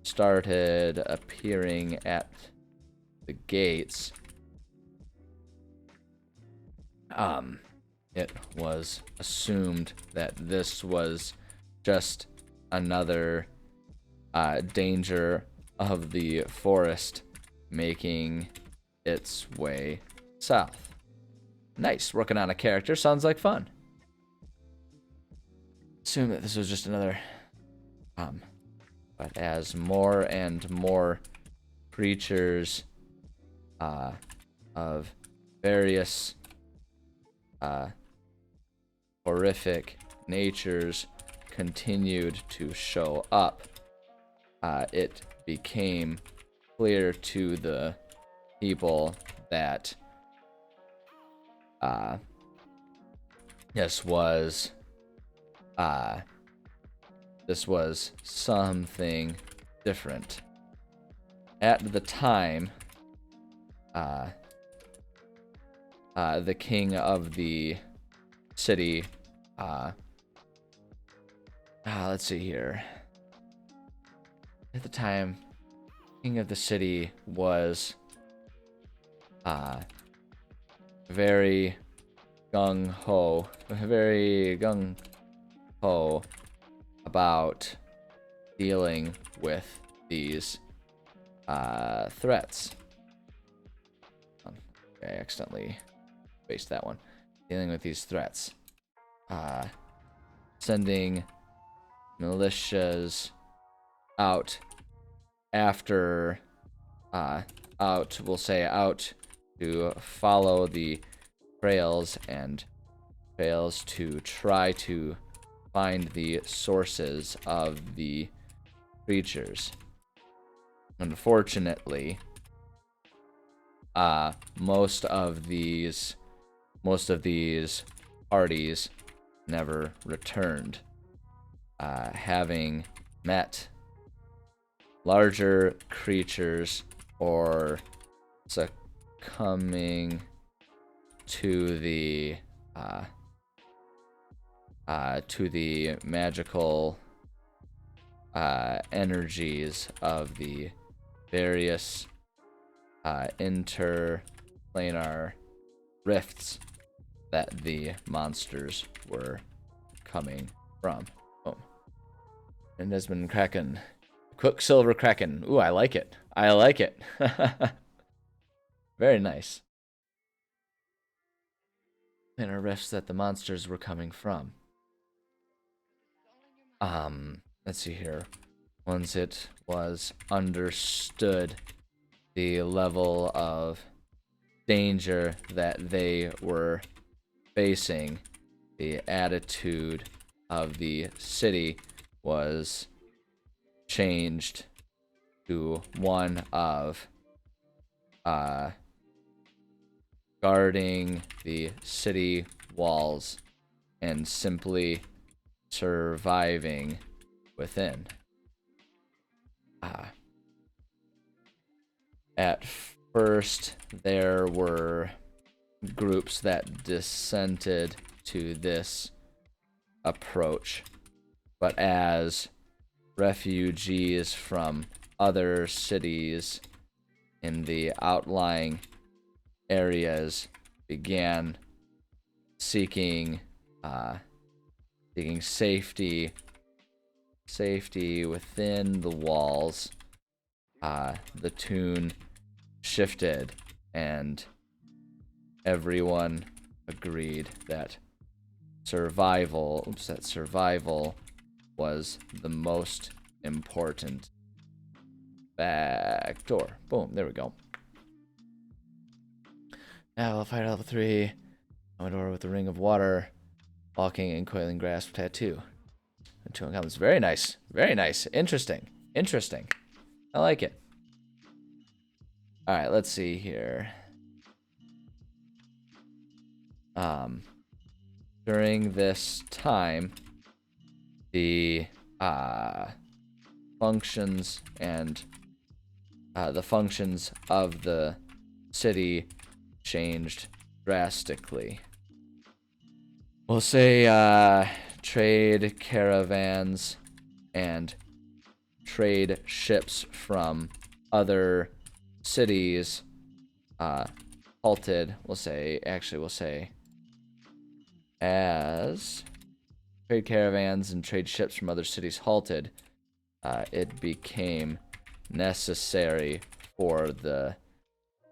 started appearing at the gates, it was assumed that this was just another danger of the forest making its way south. Nice, working on a character, sounds like fun. Assume that this was just another, but as more and more creatures of various horrific natures continued to show up, it became clear to the people that this was something different. At the time, the king of the city, let's see here. At the time, king of the city was very gung-ho about dealing with these threats. Okay, I accidentally spaced that one. Dealing with these threats. Sending militias out after, we'll say out to follow the trails to try to find the sources of the creatures. Unfortunately, most of these parties never returned, having met larger creatures or succumbing to the magical energies of the various interplanar rifts that the monsters were coming from. Oh. And Desmond Kraken. Quicksilver Kraken. Ooh, I like it. I like it. Very nice. Planar rifts that the monsters were coming from. Let's see here. Once it was understood the level of danger that they were facing, the attitude of the city was changed to one of guarding the city walls and simply surviving within. At first, there were groups that dissented to this approach, but as refugees from other cities in the outlying areas began seeking seeking safety within the walls, the tune shifted, and everyone agreed that survival was the most important factor. Boom, there we go. Now I'll fight level 3. Commodore with the Ring of Water. Walking and Coiling Grasp Tattoo. And 2 uncommons. Very nice. Very nice. Interesting. Interesting. I like it. Alright, let's see here. During this time, the functions and the functions of the city changed drastically. We'll say trade caravans and trade ships from other cities halted. We'll say as trade caravans and trade ships from other cities halted, it became necessary for the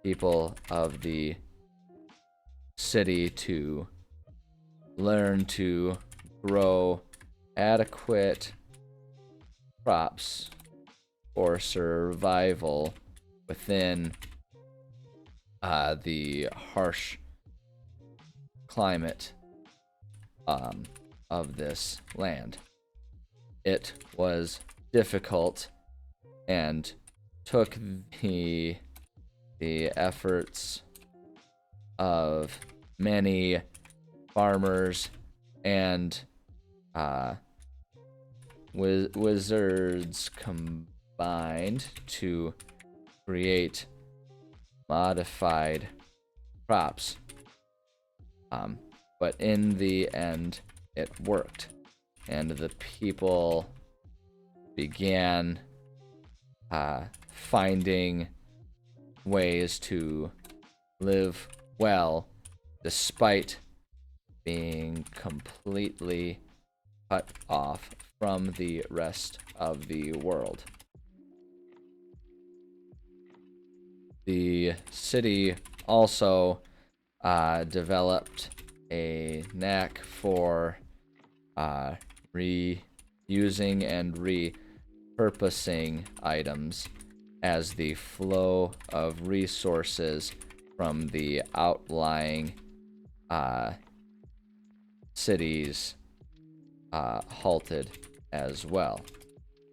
people of the city to learn to grow adequate crops for survival within the harsh climate of this land. It was difficult and took the efforts of many farmers and wizards combined to create modified crops. But in the end, it worked, and the people began finding ways to live well despite being completely cut off from the rest of the world. The city also developed a knack for reusing and repurposing items as the flow of resources from the outlying cities halted as well.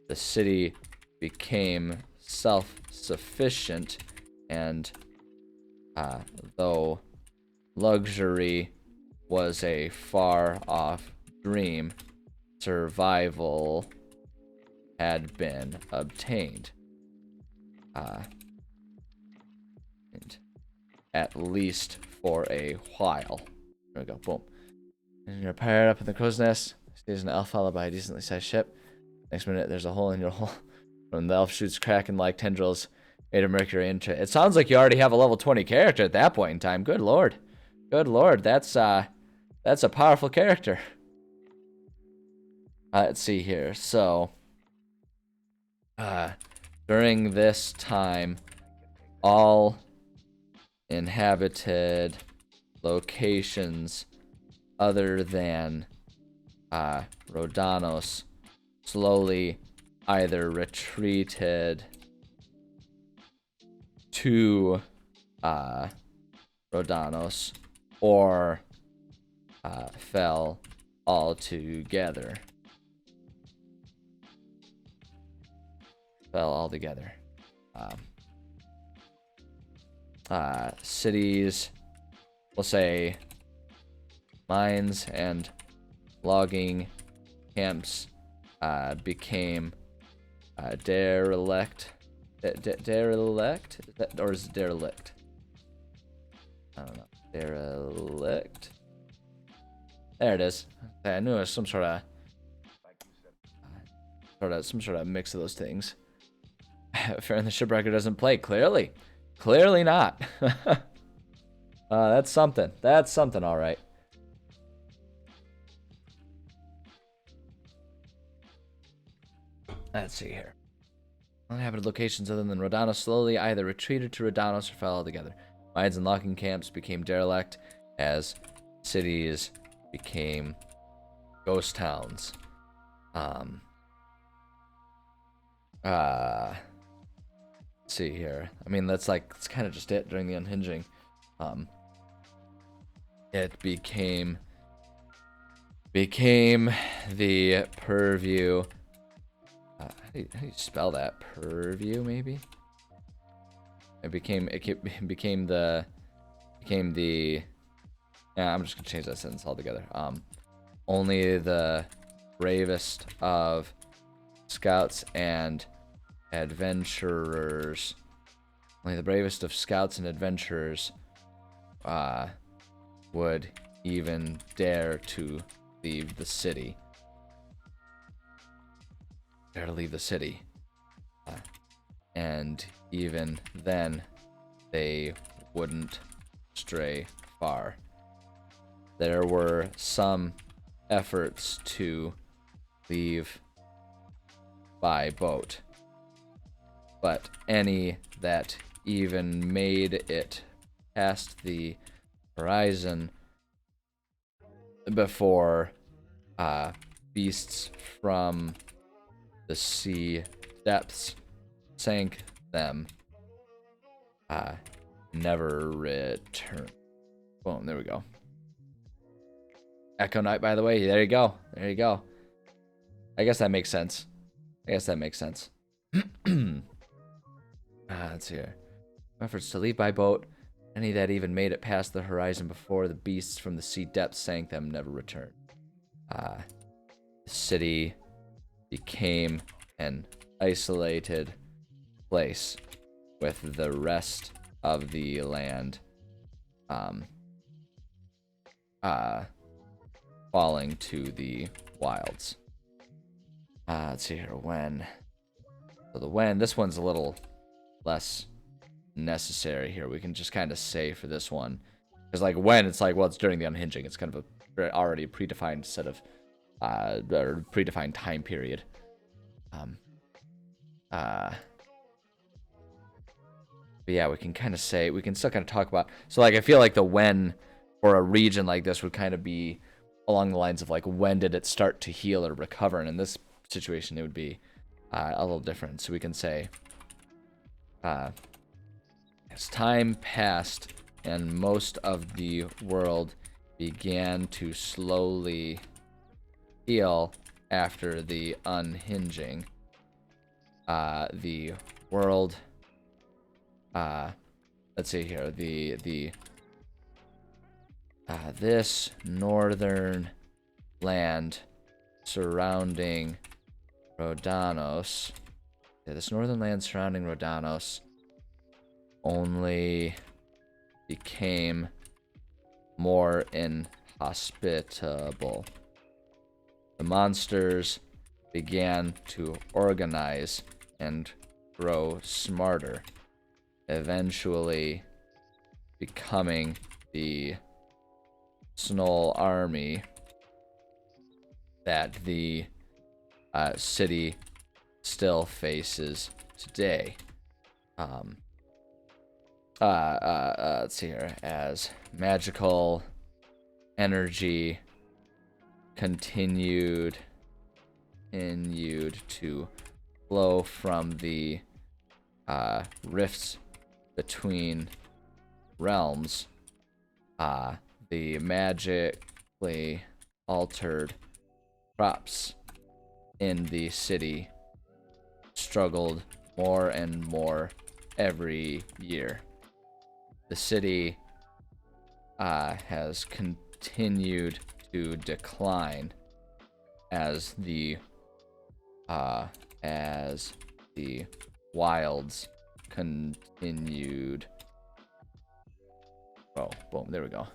The city became self-sufficient, and though luxury was a far-off dream, survival had been obtained. At least for a while. There we go, boom. And you're pirate up in the crow's nest. Stays an elf followed by a decently sized ship. Next minute, there's a hole in your hole. From the elf shoots cracking like tendrils made of mercury into it. It sounds like you already have a level 20 character at that point in time. Good lord. Good lord. That's a powerful character. Let's see here. So, during this time, all inhabited locations other than Rhodanos slowly either retreated to Rhodanos or fell altogether. Cities, we'll say mines and logging camps became derelict. Derelict? Or is it derelict? I don't know. Derelict? There it is. I knew it was some sort of mix of those things. Fair and the Shipwrecker doesn't play. Clearly not. That's something. All right. Let's see here. Uninhabited locations other than Rodanos slowly either retreated to Rodanos or fell altogether. Mines and logging camps became derelict as cities became ghost towns. Let's see here. I mean, that's kind of just it during the unhinging. It became the purview. How do you spell that? Purview, maybe. It became the. Yeah, I'm just gonna change that sentence altogether. Only the bravest of scouts and adventurers. Only the bravest of scouts and adventurers would even dare to leave the city. Dare to leave the city. And even then, they wouldn't stray far. There were some efforts to leave by boat, but any that even made it past the horizon before beasts from the sea depths sank them never returned. Boom, there we go. Echo Knight, by the way, there you go. There you go. I guess that makes sense. Let's see here. Efforts to leave by boat. Any that even made it past the horizon before the beasts from the sea depths sank them never returned. The city became an isolated place with the rest of the land falling to the wilds. Let's see here. When. So the when. This one's a little less necessary here. We can just kind of say for this one. Because, like, when, it's like, well, it's during the unhinging. It's kind of a already predefined set of, or predefined time period. But yeah, we can kind of say, we can still kind of talk about, so, like, I feel like the when for a region like this would kind of be along the lines of, like, when did it start to heal or recover? And in this situation, it would be a little different. So we can say, as time passed and most of the world began to slowly heal after the unhinging, the world, let's see here, this northern land surrounding Rodanos, this northern land surrounding Rodanos only became more inhospitable. The monsters began to organize and grow smarter, eventually becoming the Snoll army that the city still faces today. Let's see here. As magical energy continued to flow from the rifts between realms, the magically altered crops in the city struggled more and more every year. The city has continued to decline as the wilds continued. Oh, boom, there we go.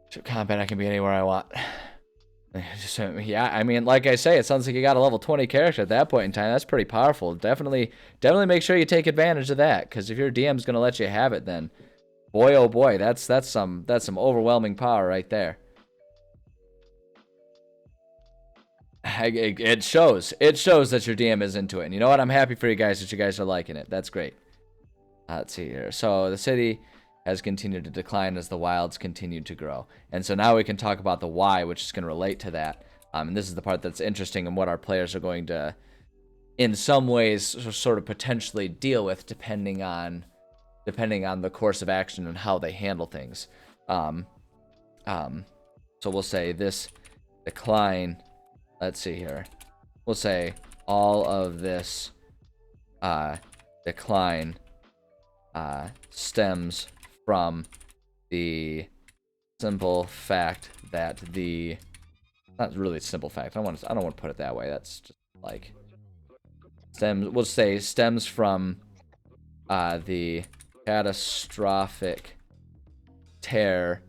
Ship combat, I can be anywhere I want. Yeah, I mean, like I say, it sounds like you got a level 20 character at that point in time. That's pretty powerful. Definitely make sure you take advantage of that, because if your DM's gonna let you have it, then boy, oh boy, that's some overwhelming power right there. It shows. It shows that your DM is into it. And you know what? I'm happy for you guys that you guys are liking it. That's great. Let's see here. So the city has continued to decline as the wilds continue to grow. And so now we can talk about the why, which is going to relate to that. And this is the part that's interesting and what our players are going to, in some ways, sort of potentially deal with depending on the course of action and how they handle things. So we'll say this decline. Let's see here. We'll say all of this decline stems from the simple fact that the, not really a simple fact. I don't want to put it that way. That's just like stems from the catastrophic tear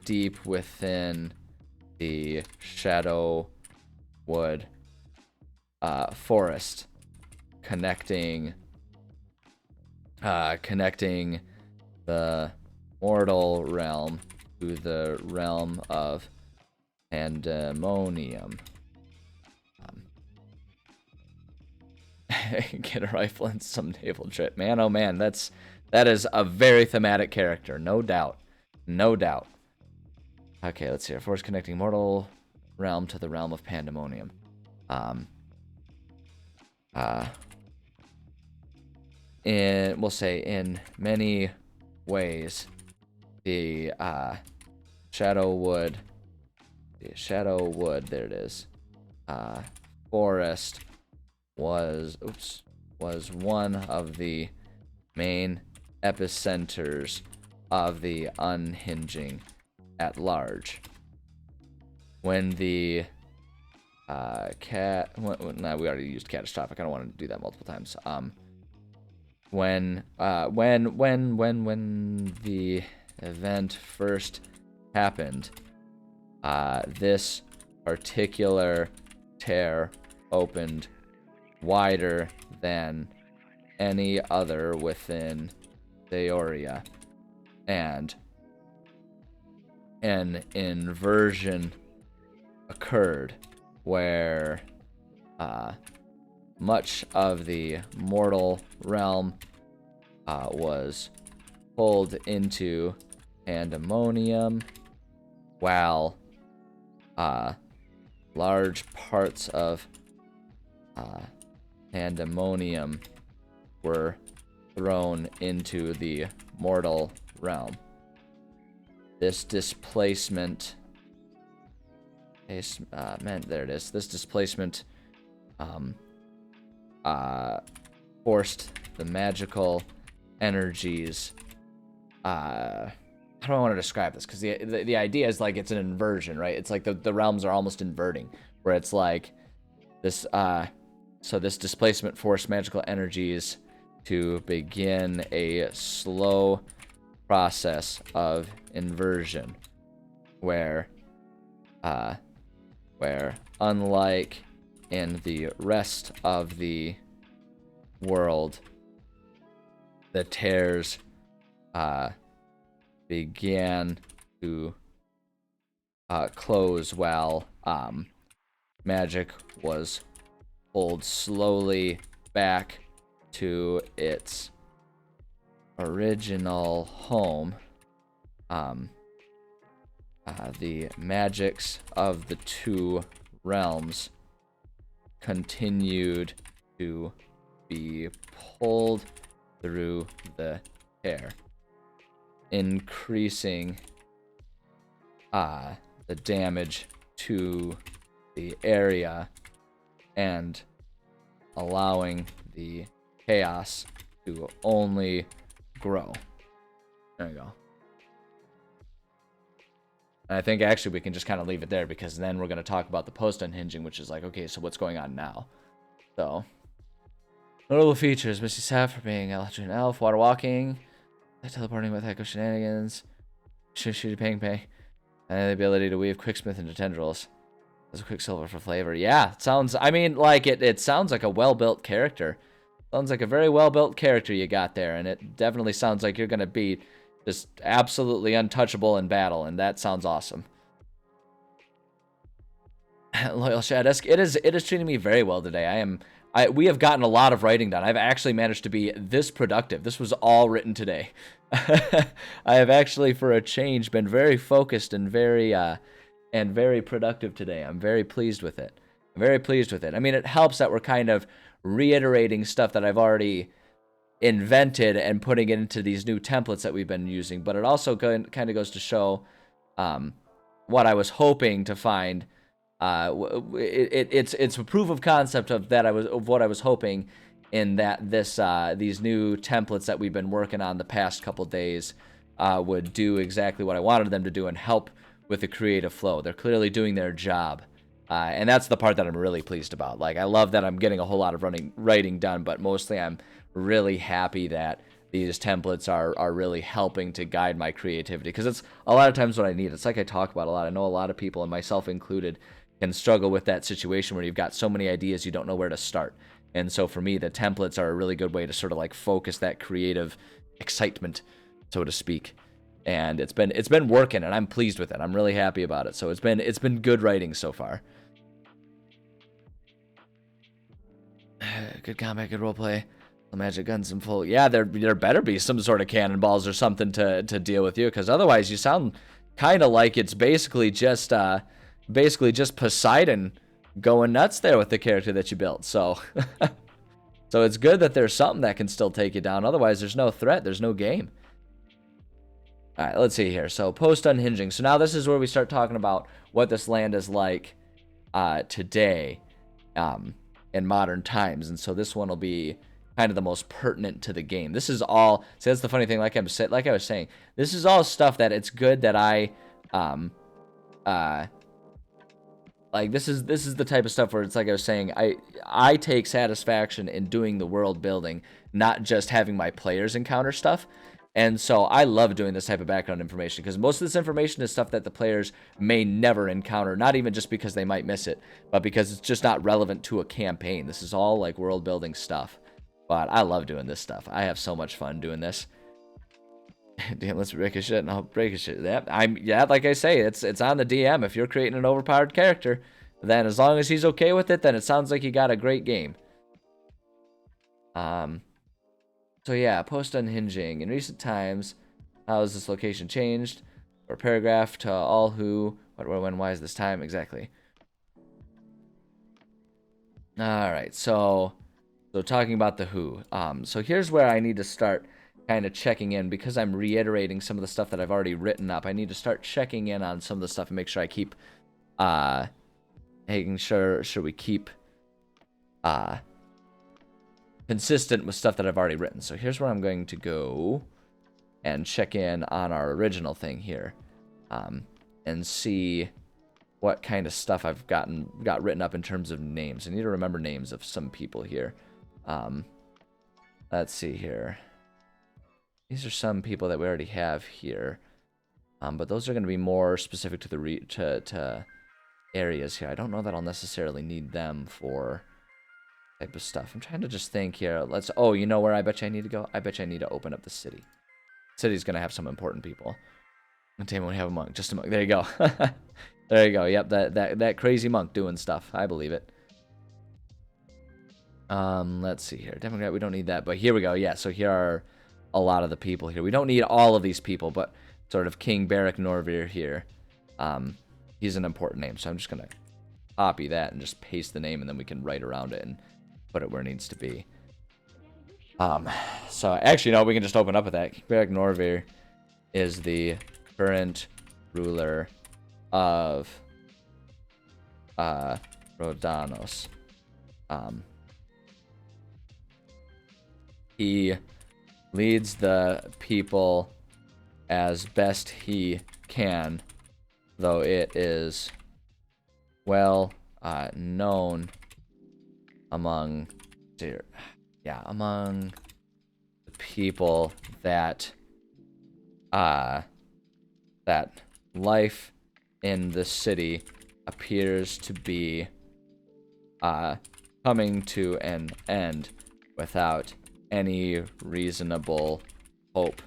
deep within the Shadowwood forest, connecting the mortal realm to the realm of Pandemonium. Get a rifle and some naval drip. Man, oh man, that is a very thematic character, no doubt. No doubt. Okay, let's see. A force connecting mortal realm to the realm of Pandemonium. We'll say in many ways, the Shadowwood, there it is, forest was one of the main epicenters of the unhinging at large. When the we already used catastrophic. I don't want to do that multiple times. When the event first happened, this particular tear opened wider than any other within Theoria, and an inversion occurred where much of the mortal realm was pulled into Pandemonium, while large parts of Pandemonium were thrown into the mortal realm. This displacement there it is. This displacement forced the magical energies. How do I want to describe this? Because the idea is like it's an inversion, right? It's like the realms are almost inverting, where it's like this. So this displacement forced magical energies to begin a slow process of inversion, where unlike in the rest of the world, the tears began to close while magic was pulled slowly back to its original home. The magics of the two realms continued to be pulled through the tear, increasing the damage to the area and allowing the chaos to only grow. There you go. And I think actually we can just kind of leave it there, because then we're going to talk about the post-unhinging, which is like, okay, so what's going on now? So, notable features: Misty Sap for being electric elf, water walking, teleporting with echo shenanigans, shooty pang pang, and the ability to weave Quicksmith into tendrils. There's a Quicksilver for flavor. Yeah, it sounds, I mean, like, it sounds like a well-built character. Sounds like a very well-built character you got there, and it definitely sounds like you're going to be just absolutely untouchable in battle, and that sounds awesome. Loyal Shadesk, it is treating me very well today. We have gotten a lot of writing done. I've actually managed to be this productive. This was all written today. I have actually, for a change, been very focused and very productive today. I'm very pleased with it. I mean, it helps that we're kind of reiterating stuff that I've already invented and putting it into these new templates that we've been using, but it also kind of goes to show what I was hoping to find. It's a proof of concept of what I was hoping, in that these new templates that we've been working on the past couple days would do exactly what I wanted them to do and help with the creative flow. They're clearly doing their job. And that's the part that I'm really pleased about. Like, I love that I'm getting a whole lot of writing done, but mostly I'm really happy that these templates are really helping to guide my creativity, because it's a lot of times what I need. It's like I talk about a lot. I know a lot of people, and myself included, can struggle with that situation where you've got so many ideas you don't know where to start. And so for me, the templates are a really good way to sort of like focus that creative excitement, so to speak. And it's been working, and I'm pleased with it. I'm really happy about it. So it's been good writing so far. Good combat, good roleplay. The magic guns in full. Yeah, there better be some sort of cannonballs or something to deal with you, because otherwise you sound kind of like it's basically just Poseidon going nuts there with the character that you built. So so it's good that there's something that can still take you down. Otherwise, there's no threat. There's no game. All right, let's see here. So post unhinging. So now this is where we start talking about what this land is like today in modern times. And so this one will be kind of the most pertinent to the game. This is all, so that's the funny thing, like I was saying, this is all stuff that it's good that I like, this is the type of stuff where it's like I was saying, I take satisfaction in doing the world building, not just having my players encounter stuff. And so I love doing this type of background information, because most of this information is stuff that the players may never encounter, not even just because they might miss it, but because it's just not relevant to a campaign. This is all like world building stuff. But I love doing this stuff. I have so much fun doing this. Damn, let's break a shit and I'll break a shit. Yeah, like I say, it's on the DM. If you're creating an overpowered character, then as long as he's okay with it, then it sounds like you got a great game. So yeah, post unhinging. In recent times, how has this location changed? Or paragraph to all who, what, where, when, why is this time? Exactly. Alright, so talking about the who. So here's where I need to start kind of checking in, because I'm reiterating some of the stuff that I've already written up. I need to start checking in on some of the stuff and make sure I keep making sure we keep consistent with stuff that I've already written. So here's where I'm going to go and check in on our original thing here, and see what kind of stuff I've got written up in terms of names. I need to remember names of some people here. Let's see here. These are some people that we already have here, but those are going to be more specific to the to areas here. I don't know that I'll necessarily need them for type of stuff. I'm trying to just think here. Oh, you know where I bet you I need to go? I bet you I need to open up the city. City's going to have some important people. Damn, we have a monk. Just a monk. There you go. There you go. Yep, that crazy monk doing stuff. I believe it. Let's see here. Democrat, we don't need that, but here we go. Yeah, so here are a lot of the people here. We don't need all of these people, but sort of King Beric Norvir here. He's an important name, so I'm just going to copy that and just paste the name, and then we can write around it and put it where it needs to be. So actually, no, we can just open up with that. King Beric Norvir is the current ruler of Rhodanos. He leads the people as best he can, though it is well known among the people that that life in the city appears to be coming to an end without any reasonable hope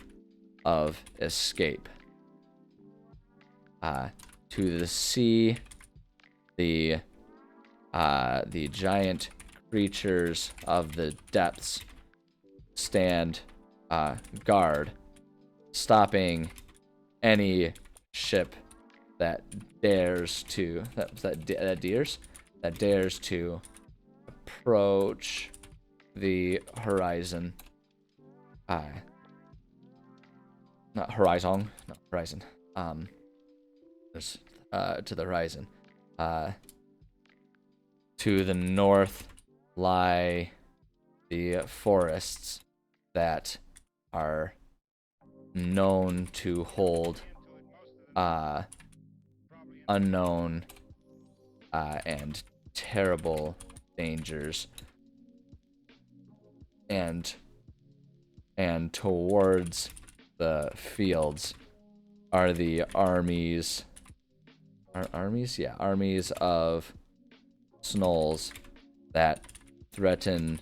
of escape. To the sea, the the giant creatures of the depths stand guard, stopping any ship that dares to that dares to approach the horizon. Not horizon, no horizon. There's to the horizon. To the north lie the forests that are known to hold unknown and terrible dangers, and towards the fields are the armies of Snolls that threaten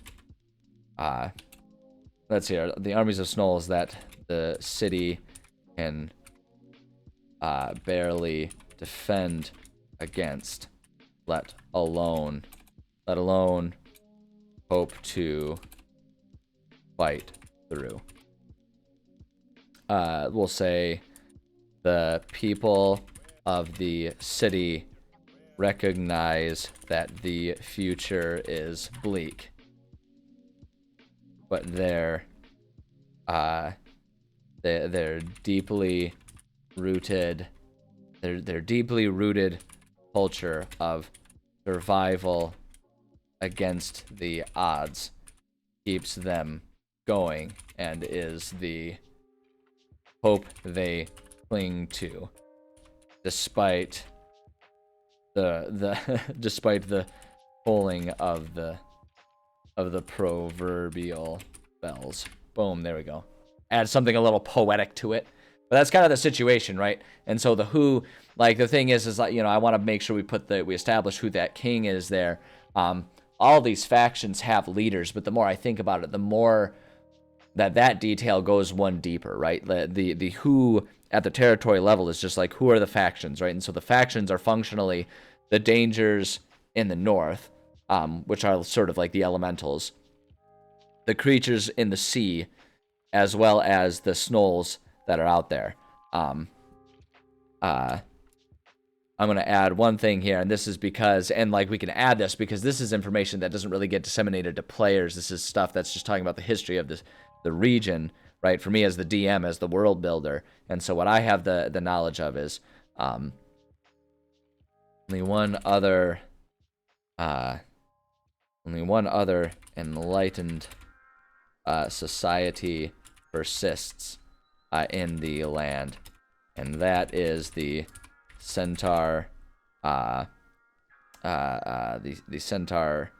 let's see, the armies of Snolls that the city can barely defend against, let alone hope to fight through. We'll say the people of the city recognize that the future is bleak, but they're deeply rooted. Their deeply rooted culture of survival against the odds keeps them going and is the hope they cling to, despite despite the tolling of the proverbial bells. Boom, there we go. Add something a little poetic to it. But that's kind of the situation, right? And so the who, like, the thing is like, you know, I want to make sure we establish who that king is there. All these factions have leaders, but the more I think about it, the more that detail goes one deeper, right? The who at the territory level is just like, who are the factions, right? And so the factions are functionally the dangers in the north, which are sort of like the elementals, the creatures in the sea, as well as the Snolls that are out there. I'm going to add one thing here, and this is because, and like we can add this because this is information that doesn't really get disseminated to players. This is stuff that's just talking about the history of the region, right? For me as the DM, as the world builder. And so what I have the knowledge of is only one other enlightened society persists in the land, and that is the Centaur, the Centaur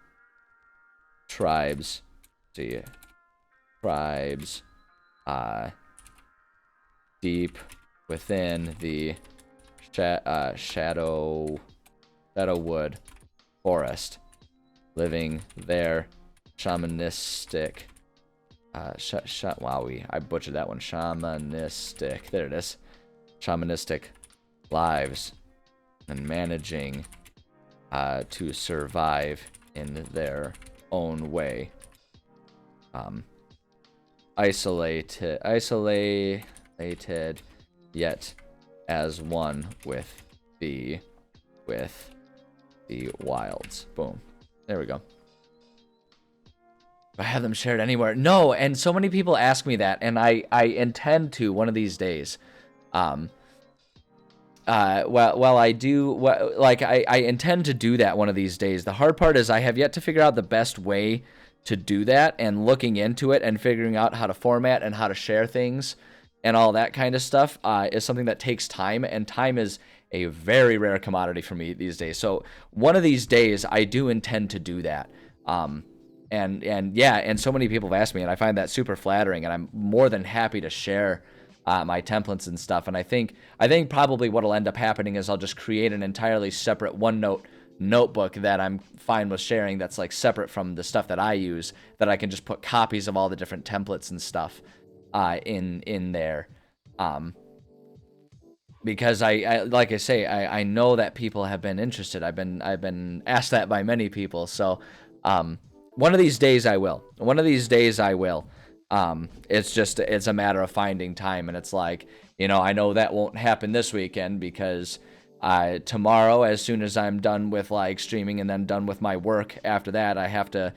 tribes. Tribes, deep within the Shadowwood forest, living there, shamanistic. Wowie, I butchered that one. Shamanistic. There it is. Shamanistic lives and managing to survive in their own way. Isolated yet as one with the wilds. Boom. There we go. I have them shared anywhere. No, and so many people ask me that, and I intend to one of these days. I intend to do that one of these days. The hard part is I have yet to figure out the best way to do that, and looking into it and figuring out how to format and how to share things and all that kind of stuff is something that takes time, and time is a very rare commodity for me these days. So one of these days I do intend to do that. And so many people have asked me, and I find that super flattering, and I'm more than happy to share my templates and stuff. And I think probably what'll end up happening is I'll just create an entirely separate OneNote notebook that I'm fine with sharing, that's like separate from the stuff that I use, that I can just put copies of all the different templates and stuff in there. because I like I say, I know that people have been interested. I've been asked that by many people. So one of these days I will. One of these days I will. It's a matter of finding time, and it's like, you know, I know that won't happen this weekend because tomorrow, as soon as I'm done with like streaming and then done with my work after that, I have to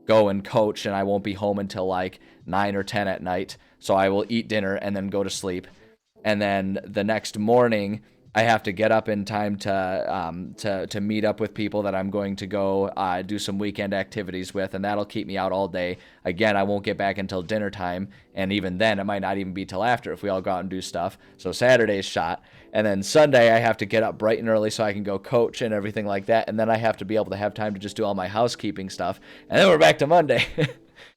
go and coach, and I won't be home until like 9 or 10 at night. So I will eat dinner and then go to sleep. And then the next morning, I have to get up in time to meet up with people that I'm going to go do some weekend activities with, and that'll keep me out all day. Again, I won't get back until dinner time, and even then, it might not even be till after if we all go out and do stuff. So Saturday's shot, and then Sunday I have to get up bright and early so I can go coach and everything like that, and then I have to be able to have time to just do all my housekeeping stuff, and then we're back to Monday.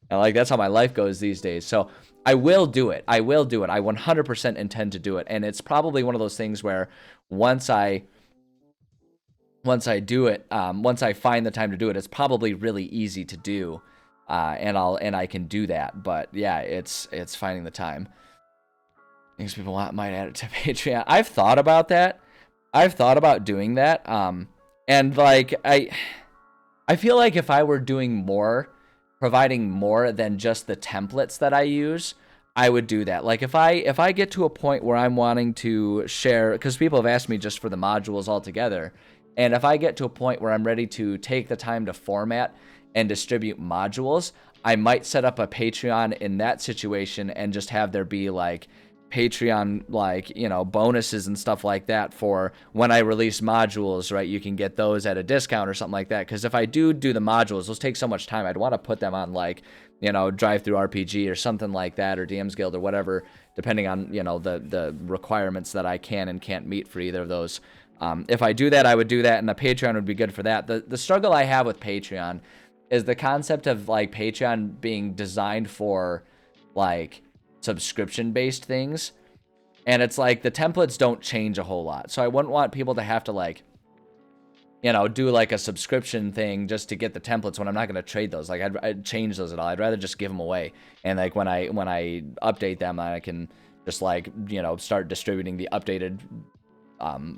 And like that's how my life goes these days. So I will do it. I 100% intend to do it. And it's probably one of those things where once I do it, once I find the time to do it, it's probably really easy to do. And I can do that. But yeah, it's finding the time. Things people might add it to Patreon. I've thought about that. I've thought about doing that. And like I feel like if I were doing more, providing more than just the templates that I use, I would do that. Like if I get to a point where I'm wanting to share, because people have asked me just for the modules altogether, and if I get to a point where I'm ready to take the time to format and distribute modules, I might set up a Patreon in that situation and just have there be like Patreon, like, you know, bonuses and stuff like that for when I release modules, right? You can get those at a discount or something like that. Because if I do the modules, those take so much time. I'd want to put them on like, you know, Drive Through RPG or something like that, or DM's Guild or whatever, depending on, you know, the requirements that I can and can't meet for either of those. If I do that, I would do that, and the Patreon would be good for that. The struggle I have with Patreon is the concept of like Patreon being designed for like subscription-based things, and it's like the templates don't change a whole lot, so I wouldn't want people to have to like, you know, do like a subscription thing just to get the templates when I'm not going to trade those. Like I'd change those at all. I'd rather just give them away, and like when I update them, I can just like, you know, start distributing the updated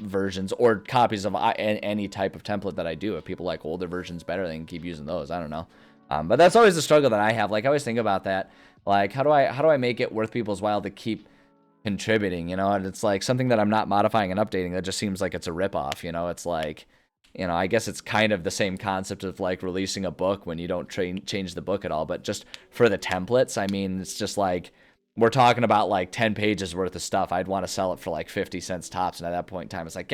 versions or copies of any type of template that I do. If people like older versions better, they can keep using those. I don't know. But that's always the struggle that I have. Like I always think about that. Like how do I make it worth people's while to keep contributing, you know? And it's like something that I'm not modifying and updating that just seems like it's a ripoff, you know? It's like, you know, I guess it's kind of the same concept of like releasing a book when you don't change the book at all, but just for the templates, I mean, it's just like we're talking about like 10 pages worth of stuff. I'd want to sell it for like 50 cents tops, and at that point in time, it's like,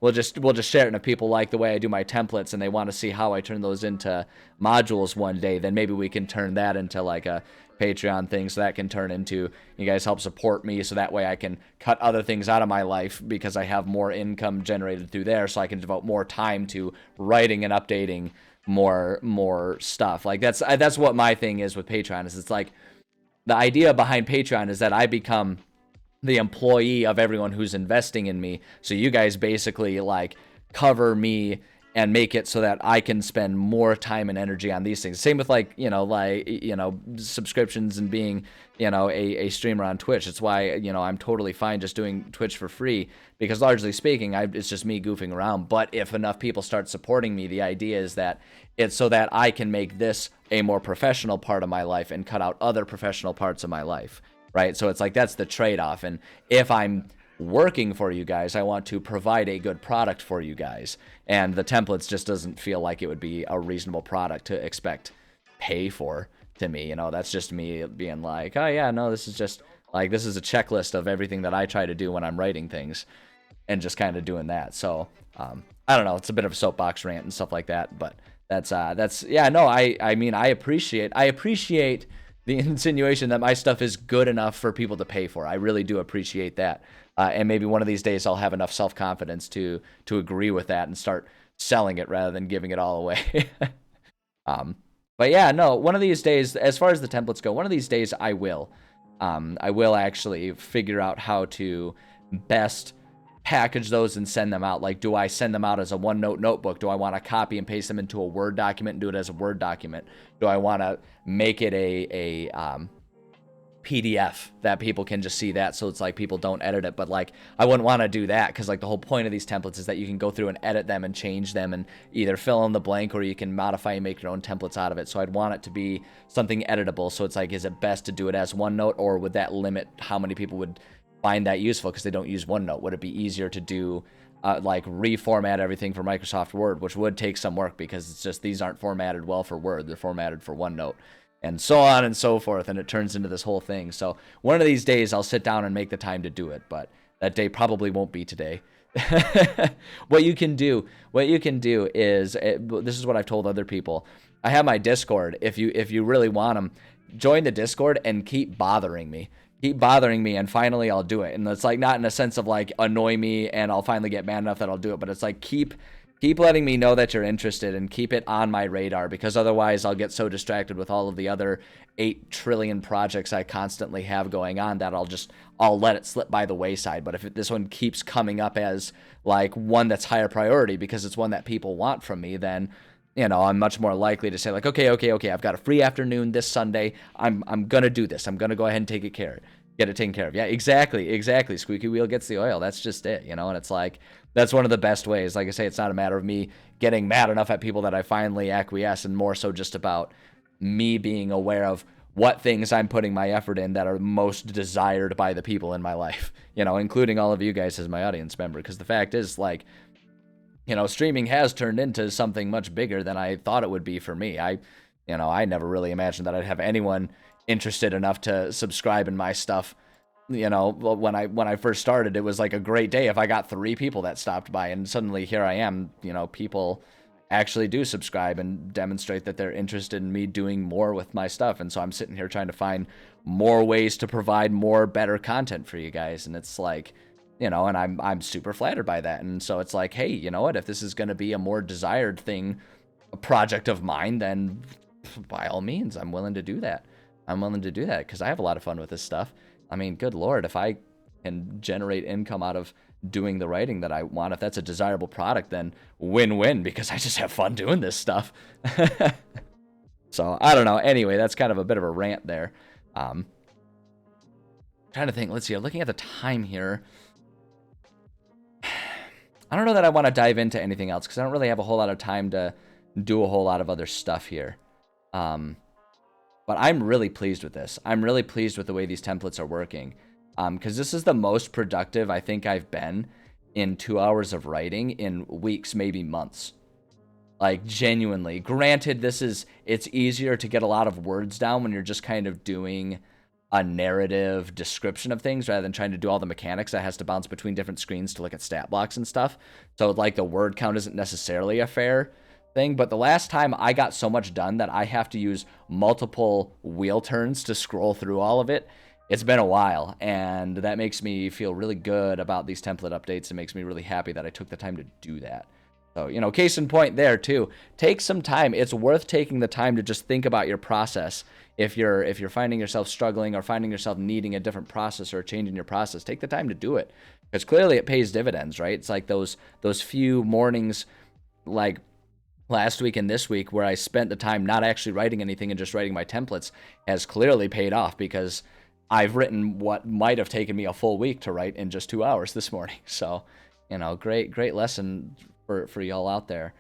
we'll just share it. And if people like the way I do my templates and they want to see how I turn those into modules one day, then maybe we can turn that into like a Patreon thing, so that can turn into, you guys help support me so that way I can cut other things out of my life because I have more income generated through there, so I can devote more time to writing and updating more stuff. Like that's what my thing is with Patreon, is it's like the idea behind Patreon is that I become the employee of everyone who's investing in me, so you guys basically like cover me and make it so that I can spend more time and energy on these things. Same with like, you know, subscriptions and being, you know, a streamer on Twitch. It's why, you know, I'm totally fine just doing Twitch for free, because largely speaking, it's just me goofing around. But if enough people start supporting me, the idea is that it's so that I can make this a more professional part of my life and cut out other professional parts of my life, right? So it's like that's the trade-off. And if I'm working for you guys, I want to provide a good product for you guys, and the templates just doesn't feel like it would be a reasonable product to expect pay for to me. You know, that's just me being like, oh yeah, no, this is just like, this is a checklist of everything that I try to do when I'm writing things, and just kind of doing that. So I don't know, it's a bit of a soapbox rant and stuff like that, but that's yeah, no, I mean I appreciate the insinuation that my stuff is good enough for people to pay for. I really do appreciate that. And maybe one of these days I'll have enough self-confidence to agree with that and start selling it rather than giving it all away. But yeah, no, one of these days, as far as the templates go, one of these days I will actually figure out how to best package those and send them out. Like, do I send them out as a OneNote notebook? Do I want to copy and paste them into a Word document and do it as a Word document? Do I want to make it PDF that people can just see that, so it's like people don't edit it. But like I wouldn't want to do that, because like the whole point of these templates is that you can go through and edit them and change them and either fill in the blank, or you can modify and make your own templates out of it. So I'd want it to be something editable. So it's like, is it best to do it as OneNote, or would that limit how many people would find that useful because they don't use OneNote? Would it be easier to do like reformat everything for Microsoft Word, which would take some work because it's just these aren't formatted well for Word, they're formatted for OneNote, and so on and so forth, and it turns into this whole thing. So one of these days I'll sit down and make the time to do it, but that day probably won't be today. What you can do is, this is what I've told other people. I have my Discord. If you really want them, join the Discord and keep bothering me. Keep bothering me, and finally I'll do it. And it's like, not in a sense of like annoy me and I'll finally get mad enough that I'll do it, but it's like keep letting me know that you're interested and keep it on my radar, because otherwise I'll get so distracted with all of the other 8 trillion projects I constantly have going on that I'll let it slip by the wayside. But if this one keeps coming up as like one that's higher priority because it's one that people want from me, then I'm much more likely to say like, okay, I've got a free afternoon this Sunday. I'm gonna do this. I'm gonna go ahead and get it taken care of. Yeah, exactly. Squeaky wheel gets the oil. That's just it, and it's like, that's one of the best ways. Like I say, it's not a matter of me getting mad enough at people that I finally acquiesce, and more so just about me being aware of what things I'm putting my effort in that are most desired by the people in my life, including all of you guys as my audience member. Because the fact is, like, streaming has turned into something much bigger than I thought it would be for me. I never really imagined that I'd have anyone interested enough to subscribe in my stuff. When I first started, it was like a great day if I got 3 people that stopped by, and suddenly here I am, people actually do subscribe and demonstrate that they're interested in me doing more with my stuff. And so I'm sitting here trying to find more ways to provide more better content for you guys. And it's like, and I'm super flattered by that. And so it's like, hey, you know what, if this is going to be a more desired thing, a project of mine, then by all means, I'm willing to do that. Because I have a lot of fun with this stuff. I mean, good Lord, if I can generate income out of doing the writing that I want, if that's a desirable product, then win-win, because I just have fun doing this stuff. So I don't know. Anyway, that's kind of a bit of a rant there. Trying to think. Let's see. I'm looking at the time here. I don't know that I want to dive into anything else because I don't really have a whole lot of time to do a whole lot of other stuff here. But I'm really pleased with this. I'm really pleased with the way these templates are working. Because this is the most productive I think I've been in 2 hours of writing in weeks, maybe months. Like, genuinely. Granted, it's easier to get a lot of words down when you're just kind of doing a narrative description of things rather than trying to do all the mechanics that has to bounce between different screens to look at stat blocks and stuff. So, like, the word count isn't necessarily a fair thing. But the last time I got so much done that I have to use multiple wheel turns to scroll through all of it, it's been a while, and that makes me feel really good about these template updates. It makes me really happy that I took the time to do that. So, case in point there too. Take some time. It's worth taking the time to just think about your process. If you're finding yourself struggling or finding yourself needing a different process or changing your process, take the time to do it, because clearly it pays dividends, right? It's like those few mornings, like last week and this week, where I spent the time not actually writing anything and just writing my templates, has clearly paid off, because I've written what might have taken me a full week to write in just 2 hours this morning. So, great lesson for y'all out there.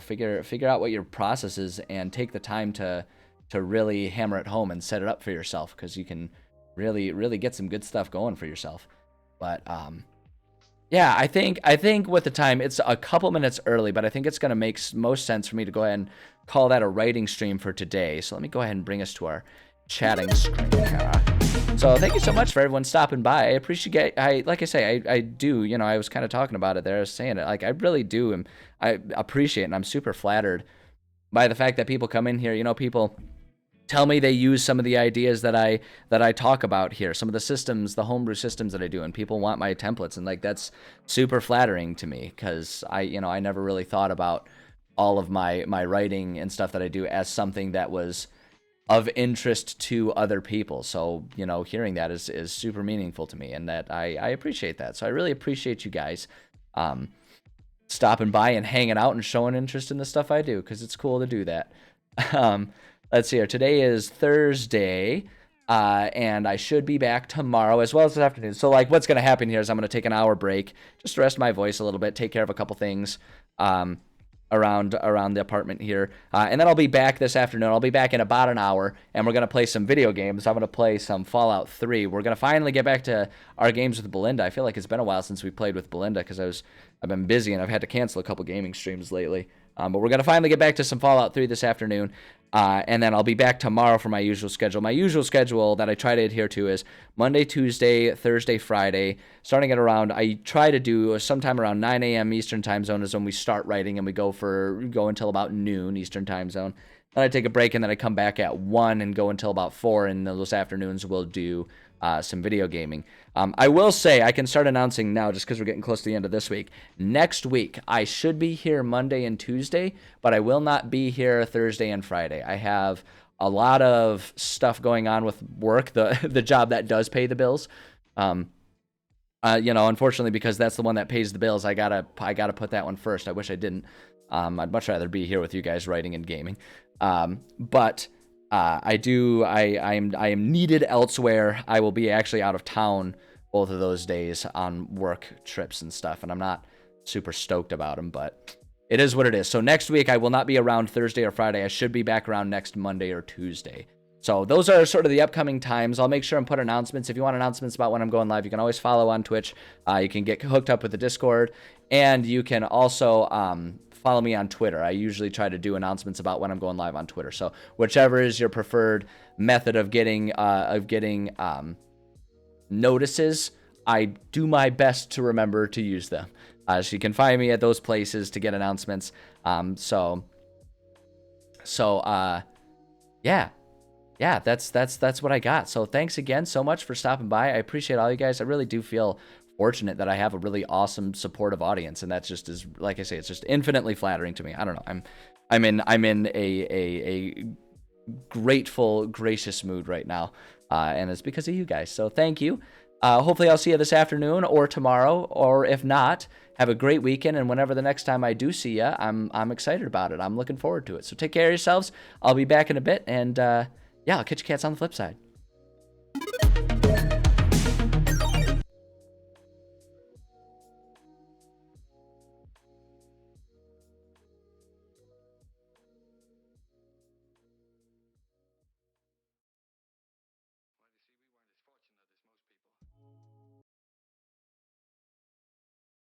Figure out what your process is and take the time to really hammer it home and set it up for yourself, because you can really get some good stuff going for yourself. But yeah, I think with the time, it's a couple minutes early, but I think it's going to make most sense for me to go ahead and call that a writing stream for today. So let me go ahead and bring us to our chatting screen here. So thank you so much for everyone stopping by. I appreciate, like I say, I do, I was kind of talking about it there. I was saying it, like, I really do, and I appreciate it, and I'm super flattered by the fact that people come in here. People tell me they use some of the ideas that I talk about here, some of the systems, the homebrew systems that I do, and people want my templates, and like, that's super flattering to me, because I never really thought about all of my writing and stuff that I do as something that was of interest to other people. So, hearing that is super meaningful to me, and that I appreciate that. So I really appreciate you guys stopping by and hanging out and showing interest in the stuff I do, because it's cool to do that. Let's see here. Today is Thursday, And I should be back tomorrow as well as this afternoon. So like what's going to happen here is I'm going to take an hour break just to rest my voice a little bit, take care of a couple things around the apartment here. And then I'll be back this afternoon. I'll be back in about an hour, and we're going to play some video games. I'm going to play some Fallout 3. We're going to finally get back to our games with Belinda. I feel like it's been a while since we played with Belinda because I've been busy and I've had to cancel a couple gaming streams lately. But we're going to finally get back to some Fallout 3 this afternoon. And then I'll be back tomorrow for my usual schedule. My usual schedule that I try to adhere to is Monday, Tuesday, Thursday, Friday. Starting at around, I try to do sometime around 9 a.m. Eastern time zone is when we start writing, and we go until about noon Eastern time zone. Then I take a break, and then I come back at 1 and go until about 4, and those afternoons we'll do some video gaming. I will say, I can start announcing now just because we're getting close to the end of this week. Next week, I should be here Monday and Tuesday, but I will not be here Thursday and Friday. I have a lot of stuff going on with work, the job that does pay the bills. Unfortunately, because that's the one that pays the bills, I gotta put that one first. I wish I didn't. I'd much rather be here with you guys writing and gaming. But I am needed elsewhere. I will be actually out of town both of those days on work trips and stuff, and I'm not super stoked about them, but it is what it is. So next week I will not be around Thursday or Friday. I should be back around next Monday or Tuesday. So those are sort of the upcoming times. I'll make sure and put announcements. If you want announcements about when I'm going live, you can always follow on Twitch. You can get hooked up with the Discord, and you can also follow me on Twitter. I usually try to do announcements about when I'm going live on Twitter. So whichever is your preferred method of getting notices, I do my best to remember to use them. So you can find me at those places to get announcements. Yeah, that's what I got. So thanks again so much for stopping by. I appreciate all you guys. I really do feel fortunate that I have a really awesome, supportive audience, and that's just is, like I say, it's just infinitely flattering to me. I don't know. I'm in a grateful, gracious mood right now, and it's because of you guys. So thank you. Hopefully I'll see you this afternoon or tomorrow, or if not, have a great weekend. And whenever the next time I do see you, I'm excited about it. I'm looking forward to it. So take care of yourselves. I'll be back in a bit, and yeah, I'll catch you cats on the flip side.